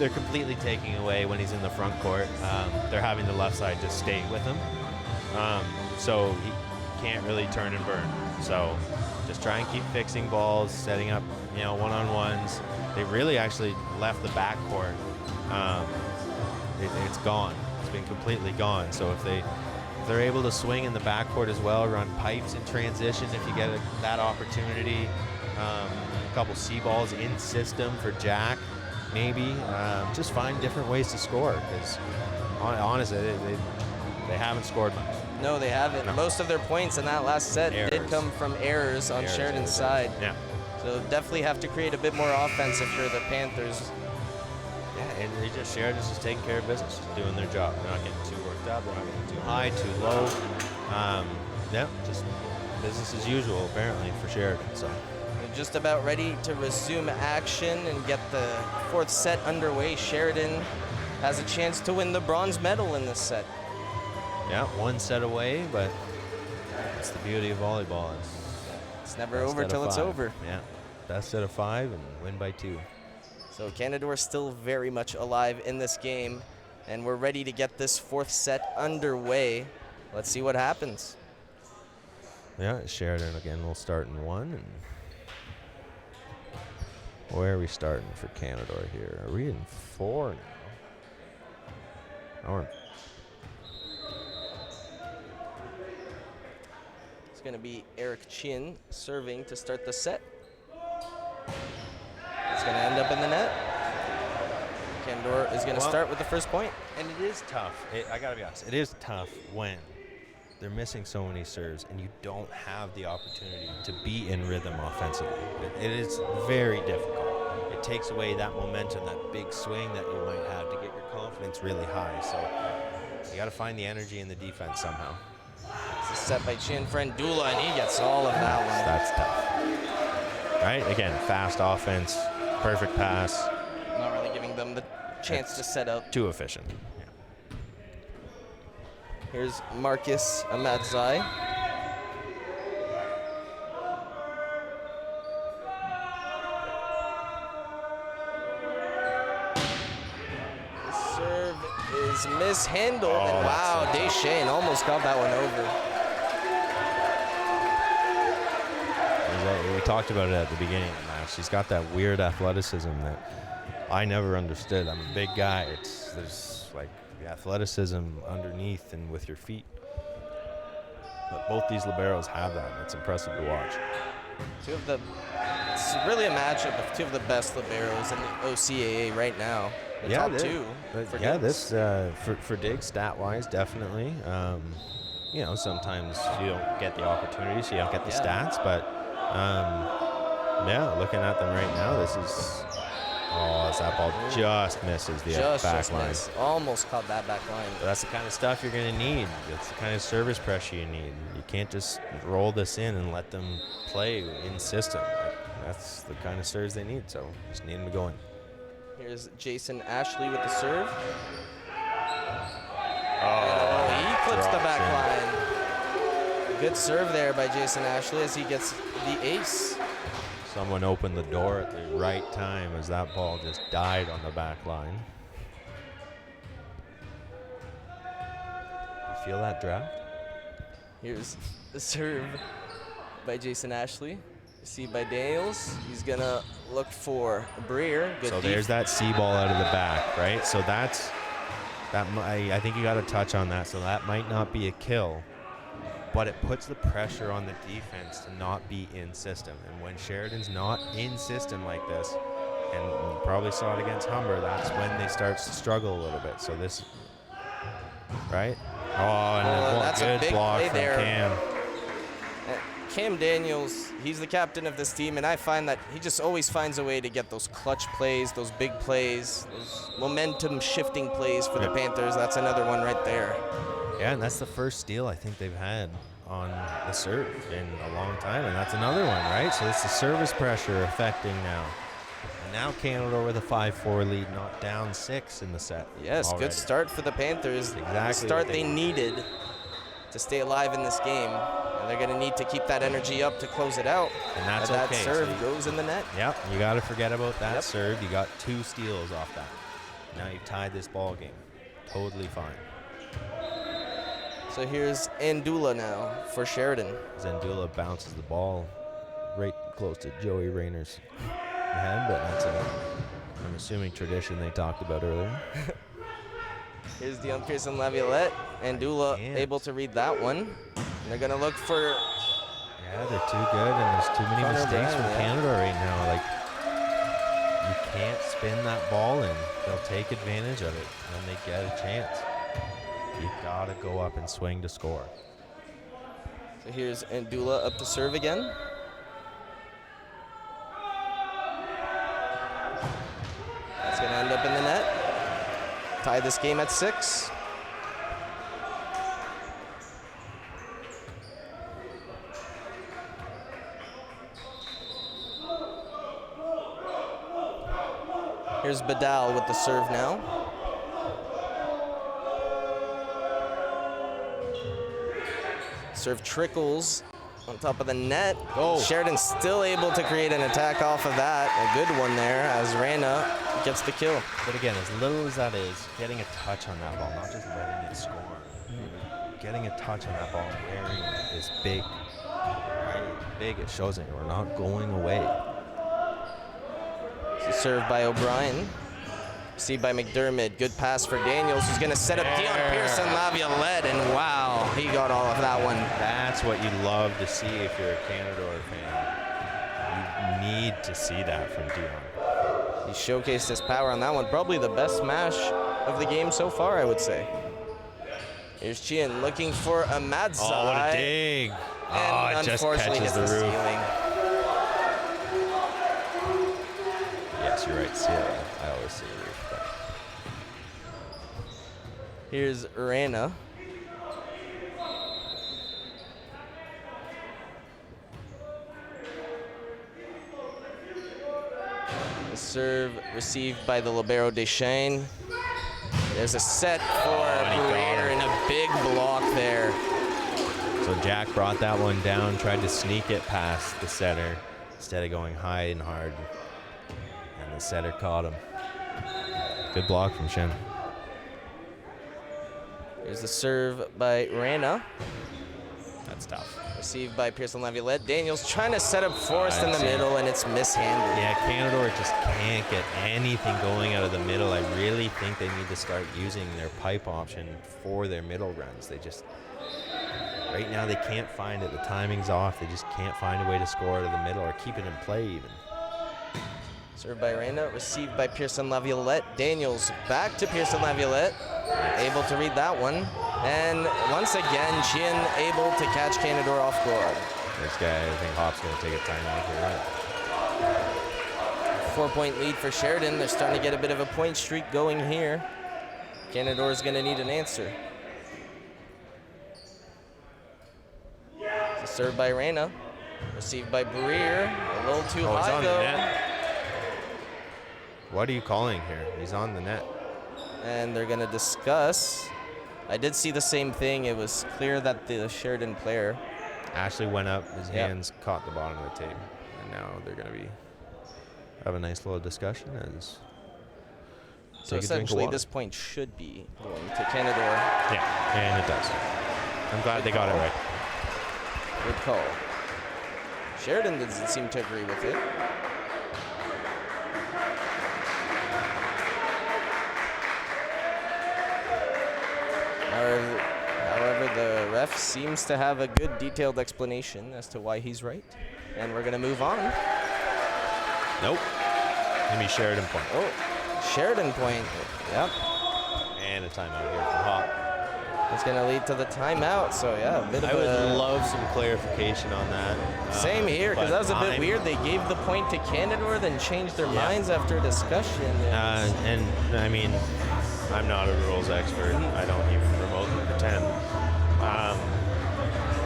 completely taking away when he's in the front court. They're having the left side just stay with him. So he can't really turn and burn. So just try and keep fixing balls, setting up, one-on-ones. They really actually left the backcourt. It's gone. It's been completely gone. So if they're able to swing in the backcourt as well, run pipes in transition if you get that opportunity. A couple C balls in system for Jack, maybe. Just find different ways to score because honestly, they haven't scored much. No, they haven't. No. Most of their points in that last set did come from errors on Sheridan's side. Yeah. So definitely have to create a bit more offense if you're the Panthers. Yeah, and Sheridan's just taking care of business, just doing their job. They're not getting too worked up. They're not getting too high, too low. Just business as usual apparently for Sheridan. So. Just about ready to resume action and get the fourth set underway. Sheridan has a chance to win the bronze medal in this set. Yeah, one set away, but that's the beauty of volleyball. It's never over till it's over. Yeah, best set of 5 and win by 2. So Canadore still very much alive in this game, and we're ready to get this fourth set underway. Let's see what happens. Yeah, Sheridan again will start in 1. And where are we starting for Canadore here? Are we in 4 now? It's going to be Eric Chin serving to start the set. It's going to end up in the net. Canadore is going to start with the first point. And it is tough. I got to be honest. It is tough when they're missing so many serves and you don't have the opportunity to be in rhythm offensively. It is very difficult. It takes away that momentum, that big swing that you might have to get your confidence really high. So you got to find the energy in the defense somehow. It's a set by Chin for Ndula, and he gets all of that one. That's tough. Right? Again, fast offense, perfect pass. Not really giving them the chance to set up. Too efficient. Yeah. Here's Marcus Amadzai. Is mishandled, and wow, Deschênes almost got that one over. We talked about it at the beginning of the match. He's got that weird athleticism that I never understood. I'm a big guy. There's like the athleticism underneath and with your feet. But both these liberos have that, and it's impressive to watch. It's really a matchup of two of the best liberos in the OCAA right now. The top two. For Diggs, stat-wise, definitely. you know, sometimes you don't get the opportunities, you don't get the stats, but yeah, looking at them right now, this is, that ball just misses the back line. Almost caught that back line. But that's the kind of stuff you're going to need. That's the kind of service pressure you need. You can't just roll this in and let them play in system. That's the kind of serves they need, so just need them to go in. Here's Jason Ashley with the serve. He clips the back line. Good serve there by Jason Ashley as he gets the ace. Someone opened the door at the right time as that ball just died on the back line. You feel that draft? Here's the serve by Jason Ashley. Received by Daniels. He's going to look for Breer. Good so there's that C ball out of the back, right? So I think you got to touch on that. So that might not be a kill, but it puts the pressure on the defense to not be in system. And when Sheridan's not in system like this, and you probably saw it against Humber, that's when they start to struggle a little bit. So this, right? And that's good a big block play from there. Cam. Cam Daniels, he's the captain of this team, and I find that he just always finds a way to get those clutch plays, those big plays, those momentum-shifting plays for the Panthers. That's another one right there. Yeah, and that's the first steal I think they've had on the serve in a long time, and that's another one, right? So it's the service pressure affecting now. And now Canadore with a 5-4 lead, not down 6 in the set. Yes, already. Good start for the Panthers. Exactly the start they needed to stay alive in this game. And they're going to need to keep that energy up to close it out. And that's that okay. serve goes in the net. Yep, you got to forget about that serve. You got 2 steals off that. Now you've tied this ball game. Totally fine. So here's Andula now for Sheridan. Andula bounces the ball right close to Joey Rayner's head, but that's I'm assuming tradition they talked about earlier. Here's Dion Pearson Laviolette. Andula able to read that one. And they're going to look for... Yeah, they're too good, and there's too many mistakes from Canada right now. Like, you can't spin that ball in. They'll take advantage of it when they get a chance. You got to go up and swing to score. So here's Andula up to serve again. That's going to end up in the net. Tie this game at 6. Here's Badal with the serve now. Serve trickles on top of the net. Sheridan still able to create an attack off of that. A good one there as Rana gets the kill. But again, as little as that is, getting a touch on that ball, not just letting it score. Getting a touch on that ball and wearing it is big. Right? Big, it shows that we're not going away. Served by O'Brien. Received by McDermott. Good pass for Daniels, who's going to set up Dion Pearson Laviolette, and wow, he got all of that one. That's what you love to see if you're a Canadore fan. You need to see that from Dion. He showcased his power on that one. Probably the best smash of the game so far, I would say. Here's Chien looking for a mad side. Oh, what a dig. And it just unfortunately catches hits the the roof. ceiling. Yes, you're right. Ceiling. I always say roof. But. Here's Rana. The serve received by the libero Deschênes. There's a set for Breer and a big block there. So Jack brought that one down, tried to sneak it past the setter instead of going high and hard. And the setter caught him. Good block from Shen. Here's the serve by Rana. That's tough. Received by Pearson Laviolette. Daniels trying to set up Forrest in the middle, and it's mishandled. Yeah, Canadore just can't get anything going out of the middle. I really think they need to start using their pipe option for their middle runs. They just, right now they can't find it. The timing's off. They just can't find a way to score out of the middle or keep it in play even. Served by Reyna, received by Pearson Laviolette. Daniels back to Pearson Laviolette. Able to read that one. And once again, Chien able to catch Canadore off guard. This guy, I think Hop's going to take a timeout here. Right? 4-point lead for Sheridan. They're starting to get a bit of a point streak going here. Canadore is going to need an answer. It's a serve by Reyna. Received by Breer. A little too high, on though. the net. What are you calling here? He's on the net. And they're going to discuss. I did see the same thing. It was clear that the Sheridan player. Ashley went up. His hands caught the bottom of the tape. And now they're going to have a nice little discussion. So essentially, this point should be going to Canadore. Yeah, and it does. I'm glad they got it right. Good call. Sheridan doesn't seem to agree with it. However, the ref seems to have a good detailed explanation as to why he's right. And we're going to move on. Nope. Give me Sheridan point. Oh, Sheridan point. Yep. And a timeout here from Hop. It's going to lead to the timeout. So, yeah, a bit of I would love some clarification on that. Same here, because that was a bit weird. They gave the point to Canadore, then changed their minds after discussion. And, I mean, I'm not a rules expert. I don't even remotely pretend.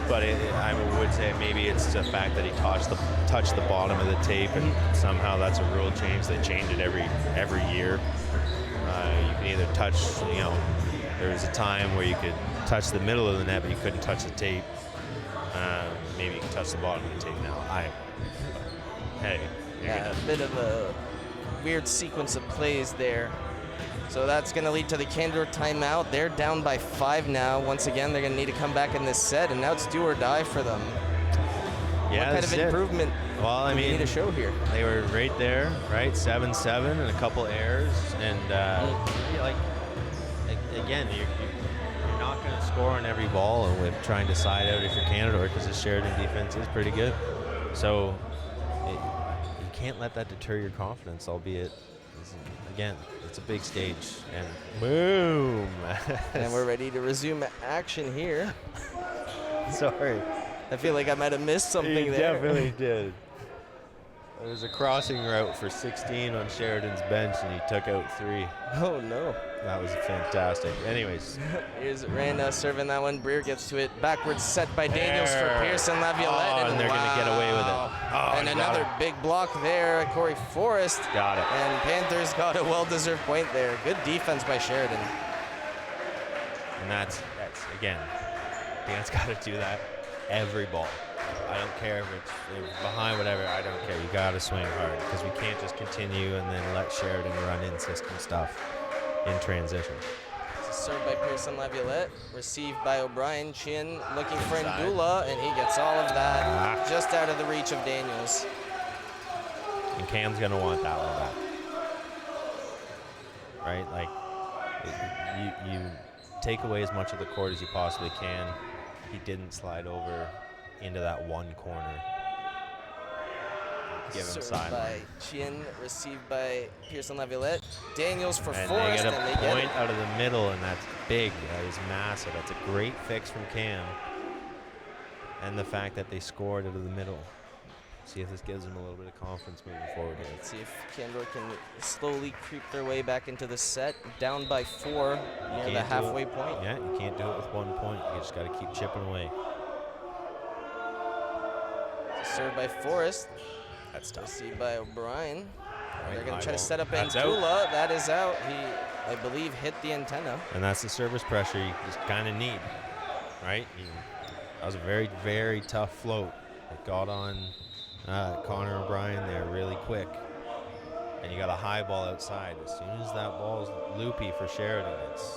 But I would say maybe it's the fact that he touched the bottom of the tape, and somehow that's a rule change. They change it every year. You can either touch, there was a time where you could touch the middle of the net, but you couldn't touch the tape. Maybe you can touch the bottom of the tape now. Hey. Yeah, a bit of a weird sequence of plays there. So that's going to lead to the Canadore timeout. They're down by 5 now. Once again, they're going to need to come back in this set, and now it's do or die for them. Yeah, what kind of improvement well, I mean, need to show here? They were right there, right? 7-7 and a couple errors. And, again, you're not going to score on every ball with trying to side out if you're Canadore, because the Sheridan defense is pretty good. So you can't let that deter your confidence, albeit, again, it's a big stage. And boom! And we're ready to resume action here. Sorry. I feel like I might have missed something there. You definitely did. There was a crossing route for 16 on Sheridan's bench, and he took out 3. Oh, no. That was fantastic. Anyways. Here's Reyna serving that one. Breer gets to it. Backwards set by Daniels for Pearson Laviolette. And they're going to get away with it. Oh, and another big block there. Corey Forrest. Got it. And Panthers got a well-deserved point there. Good defense by Sheridan. And that's again, Dan's got to do that every ball. I don't care if it's behind, whatever. I don't care. You got to swing hard, because we can't just continue and then let Sheridan run in system stuff in transition. It's a serve by Pearson Laviolette, received by O'Brien. Chien looking for Ndula, and he gets all of that just out of the reach of Daniels. And Cam's going to want that one back. Right? Like, you take away as much of the court as you possibly can. He didn't slide over into that one corner. Give him side. By Chien, received by Pearson Laviolette. Daniels for and Forrest, they get and a point out of the middle, and that's big. That is massive. That's a great fix from Cam. And the fact that they scored out of the middle. See if this gives them a little bit of confidence moving forward here. Let's see if Canadore can slowly creep their way back into the set. Down by 4 near the halfway point. Yeah, you can't do it with 1 point. You just got to keep chipping away. Served by Forrest. That's tough. Received by O'Brien. Right, they're going to try to set up That's Ndula. That is out. He, I believe, hit the antenna. And that's the service pressure you just kind of need, right? That was a very, very tough float. It got on Connor O'Brien there really quick. And you got a high ball outside. As soon as that ball's loopy for Sheridan, it's...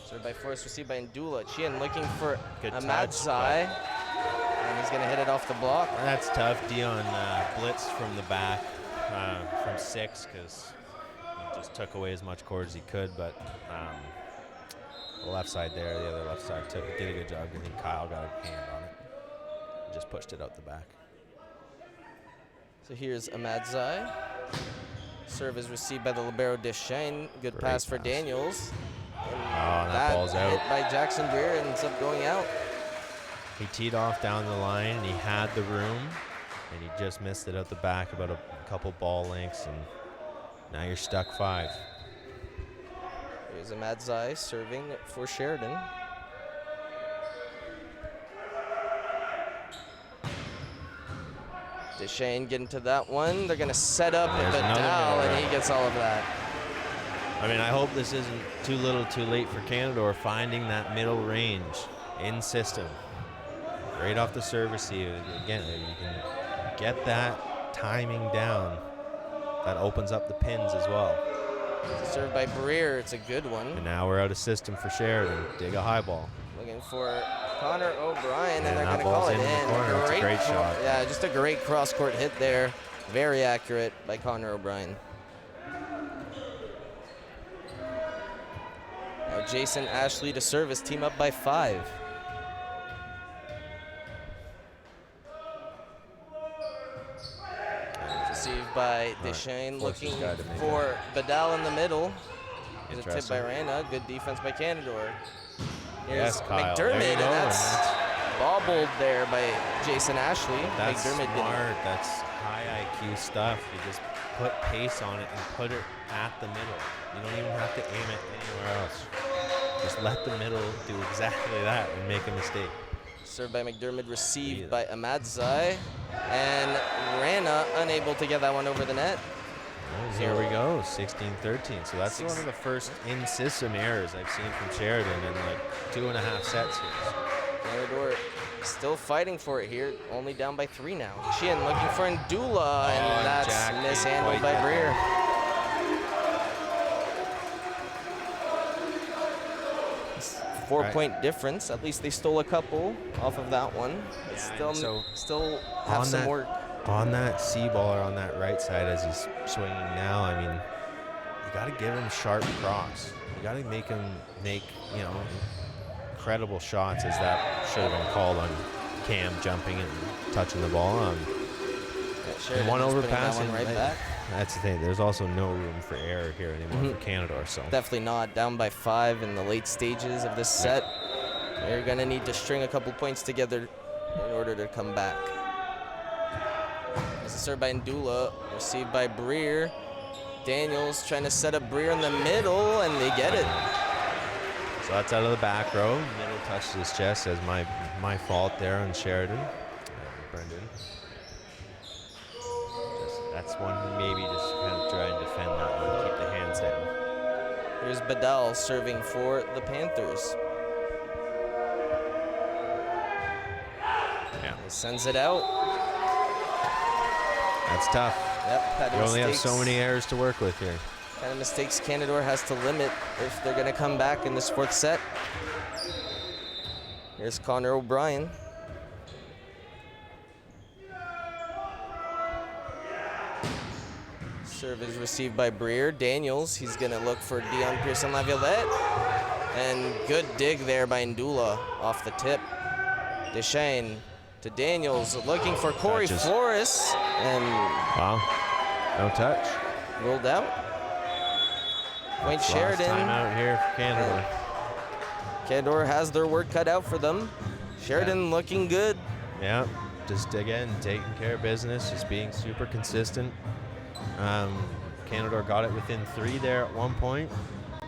Served by Forrest, received by Ndula. Chien looking for Amadzai. And he's going to hit it off the block. That's tough. Dion blitzed from the back from 6, because he just took away as much court as he could. But the left side there, the other left side did a good job. I think Kyle got a hand on it. Just pushed it out the back. So here's Amadzai. Serve is received by the libero Deschênes. Good pass for Daniels. And that ball's out. Hit by Jackson Breer ends up going out. He teed off down the line, and he had the room, and he just missed it out the back about a couple ball lengths, and now you're stuck 5. Here's Amadzai serving for Sheridan. Deshane getting to that one. They're going to set up with Vidal, and he gets all of that. I mean, I hope this isn't too little too late for Canadore finding that middle range in system. Right off the service, again, you can get that timing down. That opens up the pins as well. Served by Breer, it's a good one. And now we're out of system for Sheridan. Dig a high ball. Looking for Connor O'Brien, and they're that going to call it ball's in the corner. That's a great shot. Yeah, just a great cross-court hit there. Very accurate by Connor O'Brien. Now Jason Ashley to service, team up by 5. Received by Deshane, looking for Vidal in the middle. There's a tip by Rana. Good defense by Canadore. Here's Kyle. McDermott, and that's bobbled there by Jason Ashley. That's McDermott smart. That's high IQ stuff. You just put pace on it and put it at the middle. You don't even have to aim it anywhere else. Just let the middle do exactly that and make a mistake. Served by McDermott, received by Amadzai, and Rana unable to get that one over the net. Oh, here we go, 16-13. So that's one of the first in-system errors I've seen from Sheridan in like 2.5 sets here. Canadore still fighting for it here, only down by 3 now. Sheehan looking for Ndula, and that's mishandled by Breer. Four-point difference. At least they stole a couple off of that one. But still have some work. On that C-ball or on that right side as he's swinging now, I mean, you got to give him sharp cross. You got to make him make, incredible shots, as that should have been called on Cam jumping and touching the ball. One overpass and right back. That's the thing. There's also no room for error here anymore for Canadore. So definitely not. Down by 5 in the late stages of this set. They're going to need to string a couple points together in order to come back. This is served by Ndula, received by Breer. Daniels trying to set up Breer in the middle, and they get it. So that's out of the back row. Middle touched his chest as my fault there on Sheridan. Brendan. That's one maybe just kind of try and defend that one, keep the hands down. Here's Vidal serving for the Panthers. Yeah. He sends it out. That's tough. Yep. You only have so many errors to work with here. Kind of mistakes Canadore has to limit if they're going to come back in this 4th set. Here's Connor O'Brien. Serve is received by Breer. Daniels, he's going to look for Dion Pearson-Laviolette. And good dig there by Ndula off the tip. Deshane to Daniels, looking for Corey Flores. And wow, no touch. Rolled out. Point Sheridan. Timeout here for Canadore. Canadore has their work cut out for them. Sheridan looking good. Yeah, just again, taking care of business, just being super consistent. Canadore got it within 3 there at one point,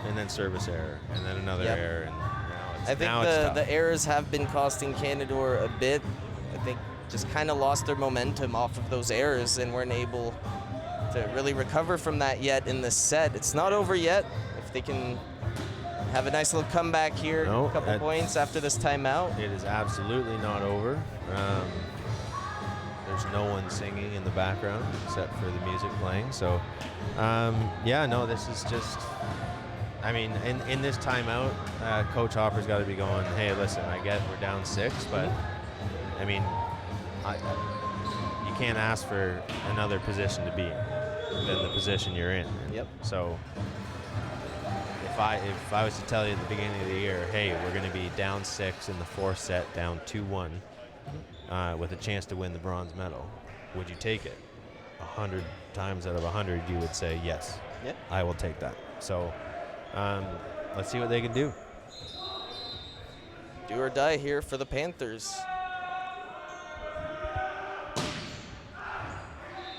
and then service error, and then another error, and now it's tough. The errors have been costing Canadore a bit. I think just kind of lost their momentum off of those errors and weren't able to really recover from that yet in the set. It's not over yet. If they can have a nice little comeback here, a couple points after this timeout. It is absolutely not over. There's no one singing in the background except for the music playing. So, this is just, I mean, in this timeout, Coach Hopper's got to be going, hey, listen, I get we're down 6, but, I mean, you can't ask for another position to be in than the position you're in. Yep. So, if I was to tell you at the beginning of the year, hey, we're going to be down 6 in the 4th set, down 2-1, with a chance to win the bronze medal, would you take it? 100 times out of 100, you would say yes. Yep. I will take that. So, let's see what they can do. Do or die here for the Panthers.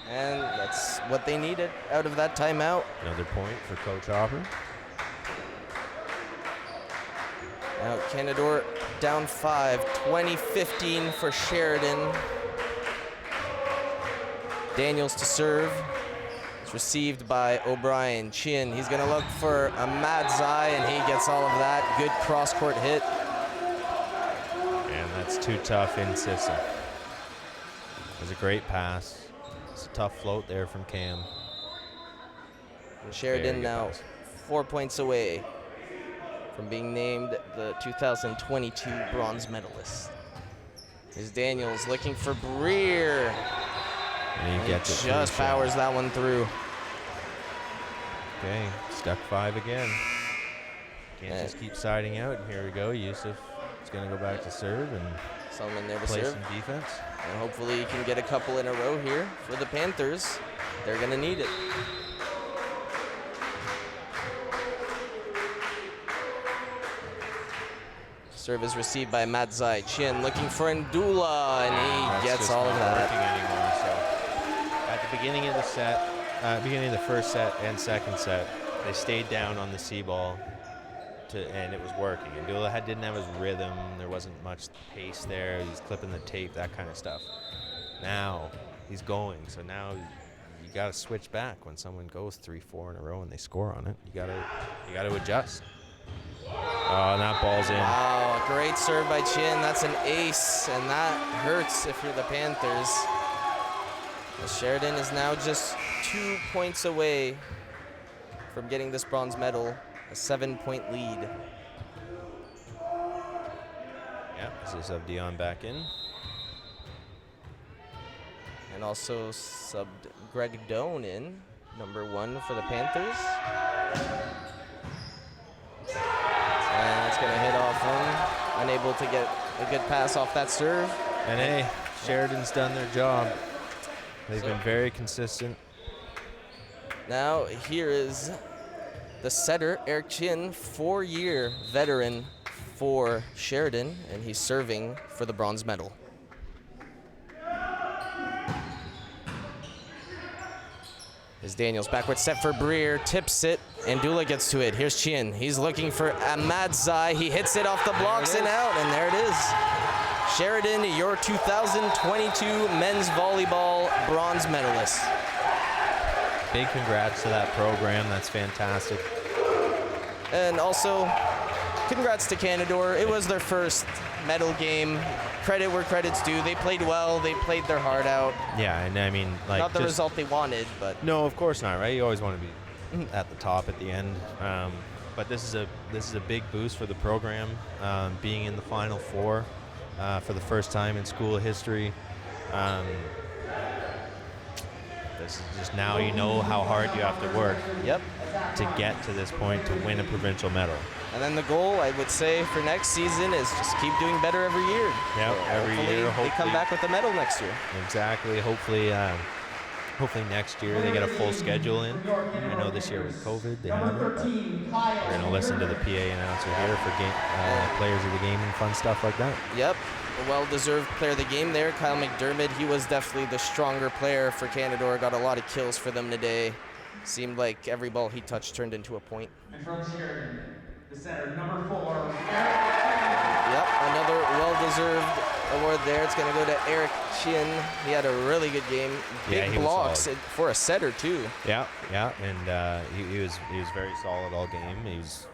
And that's what they needed out of that timeout. Another point for Coach Hopper. Now Canadore down 5, 20-15 for Sheridan. Daniels to serve. It's received by O'Brien. Chin, he's gonna look for a Mad's eye, and he gets all of that. Good cross-court hit. And that's too tough in system. It was a great pass. It's a tough float there from Cam. And Sheridan now 4 points away from being named the 2022 bronze medalist. Here's Daniels looking for Breer. And he gets it. Just powers that one through. Okay, stuck 5 again. Can't just keep siding out. And here we go. Yusuf is going to go back to serve and someone there to play serve. some defense. And hopefully he can get a couple in a row here for the Panthers. They're going to need it. Serve is received by Madzai. Chin looking for Ndula, and he gets all of that. Anymore, so at the beginning of the set, beginning of the first set and second set, they stayed down on the C ball, and it was working. Ndula didn't have his rhythm. There wasn't much pace there. He's clipping the tape, that kind of stuff. Now he's going, so now you got to switch back when someone goes 3-4 in a row and they score on it. You got to adjust. Oh, and that ball's in. Wow, great serve by Chin. That's an ace, and that hurts if you're the Panthers. Sheridan is now just 2 points away from getting this bronze medal, a 7-point lead. Yeah, this is Dion back in. And also subbed Greg Doan in, number 1 for the Panthers. And it's going to hit off him. Unable to get a good pass off that serve. And hey, Sheridan's done their job. They've been very consistent. Now here is the setter, Eric Chin, 4-year veteran for Sheridan, and he's serving for the bronze medal. Here's Daniels, backward set for Breer, tips it, and Dula gets to it. Here's Chin, he's looking for Ahmadzai. He hits it off the blocks and out, and there it is. Sheridan, your 2022 men's volleyball bronze medalist. Big congrats to that program, that's fantastic. And also, congrats to Canadore. It was their first medal game. Credit where credit's due. They played well. They played their heart out. Yeah, and I mean, like, not the result they wanted, but no, of course not, right? You always want to be at the top at the end. But this is a big boost for the program, being in the Final Four for the first time in school history. This is just now you know how hard you have to work. Yep. To get to this point to win a provincial medal. And then the goal, I would say, for next season is just keep doing better every year. Yeah, every year. Hopefully they come back with a medal next year. Exactly. Hopefully next year they get a full schedule in. I know this year with COVID they haven't. But we're going to listen to the PA announcer here for players of the game and fun stuff like that. Yep. A well-deserved player of the game there, Kyle McDermott. He was definitely the stronger player for Canadore. Got a lot of kills for them today. Seemed like every ball he touched turned into a point. And from Sheridan, the center, number 4. Yep, another well-deserved award there. It's going to go to Eric Chin. He had a really good game. Big blocks for a setter too. Yeah, and he was very solid all game. His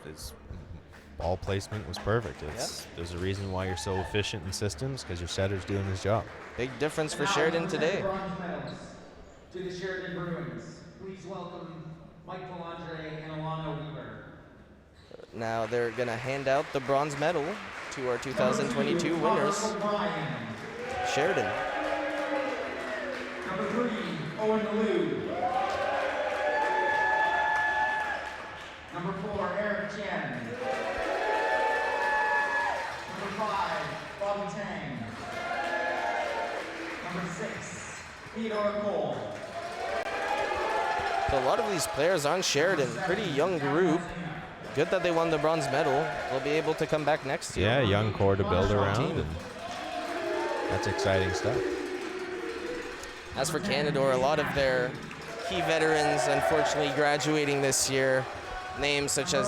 ball placement was perfect. There's a reason why you're so efficient in systems, because your setter's doing his job. Big difference for Sheridan today. To the Sheridan Bruins, please welcome Mike Polandre and Alana Weaver. Now they're going to hand out the bronze medal to our 2022 winners, Sheridan. Number 3, Owen Liu. Number 4, Eric Chen. Number 5, Bobby Tang. Number 6, Theodore Cole. So a lot of these players on Sheridan, pretty young group. good that they won the bronze medal. They'll be able to come back next year. Yeah, young core to build Strong around. team. And that's exciting stuff. As for Canadore, a lot of their key veterans unfortunately graduating this year. Names such as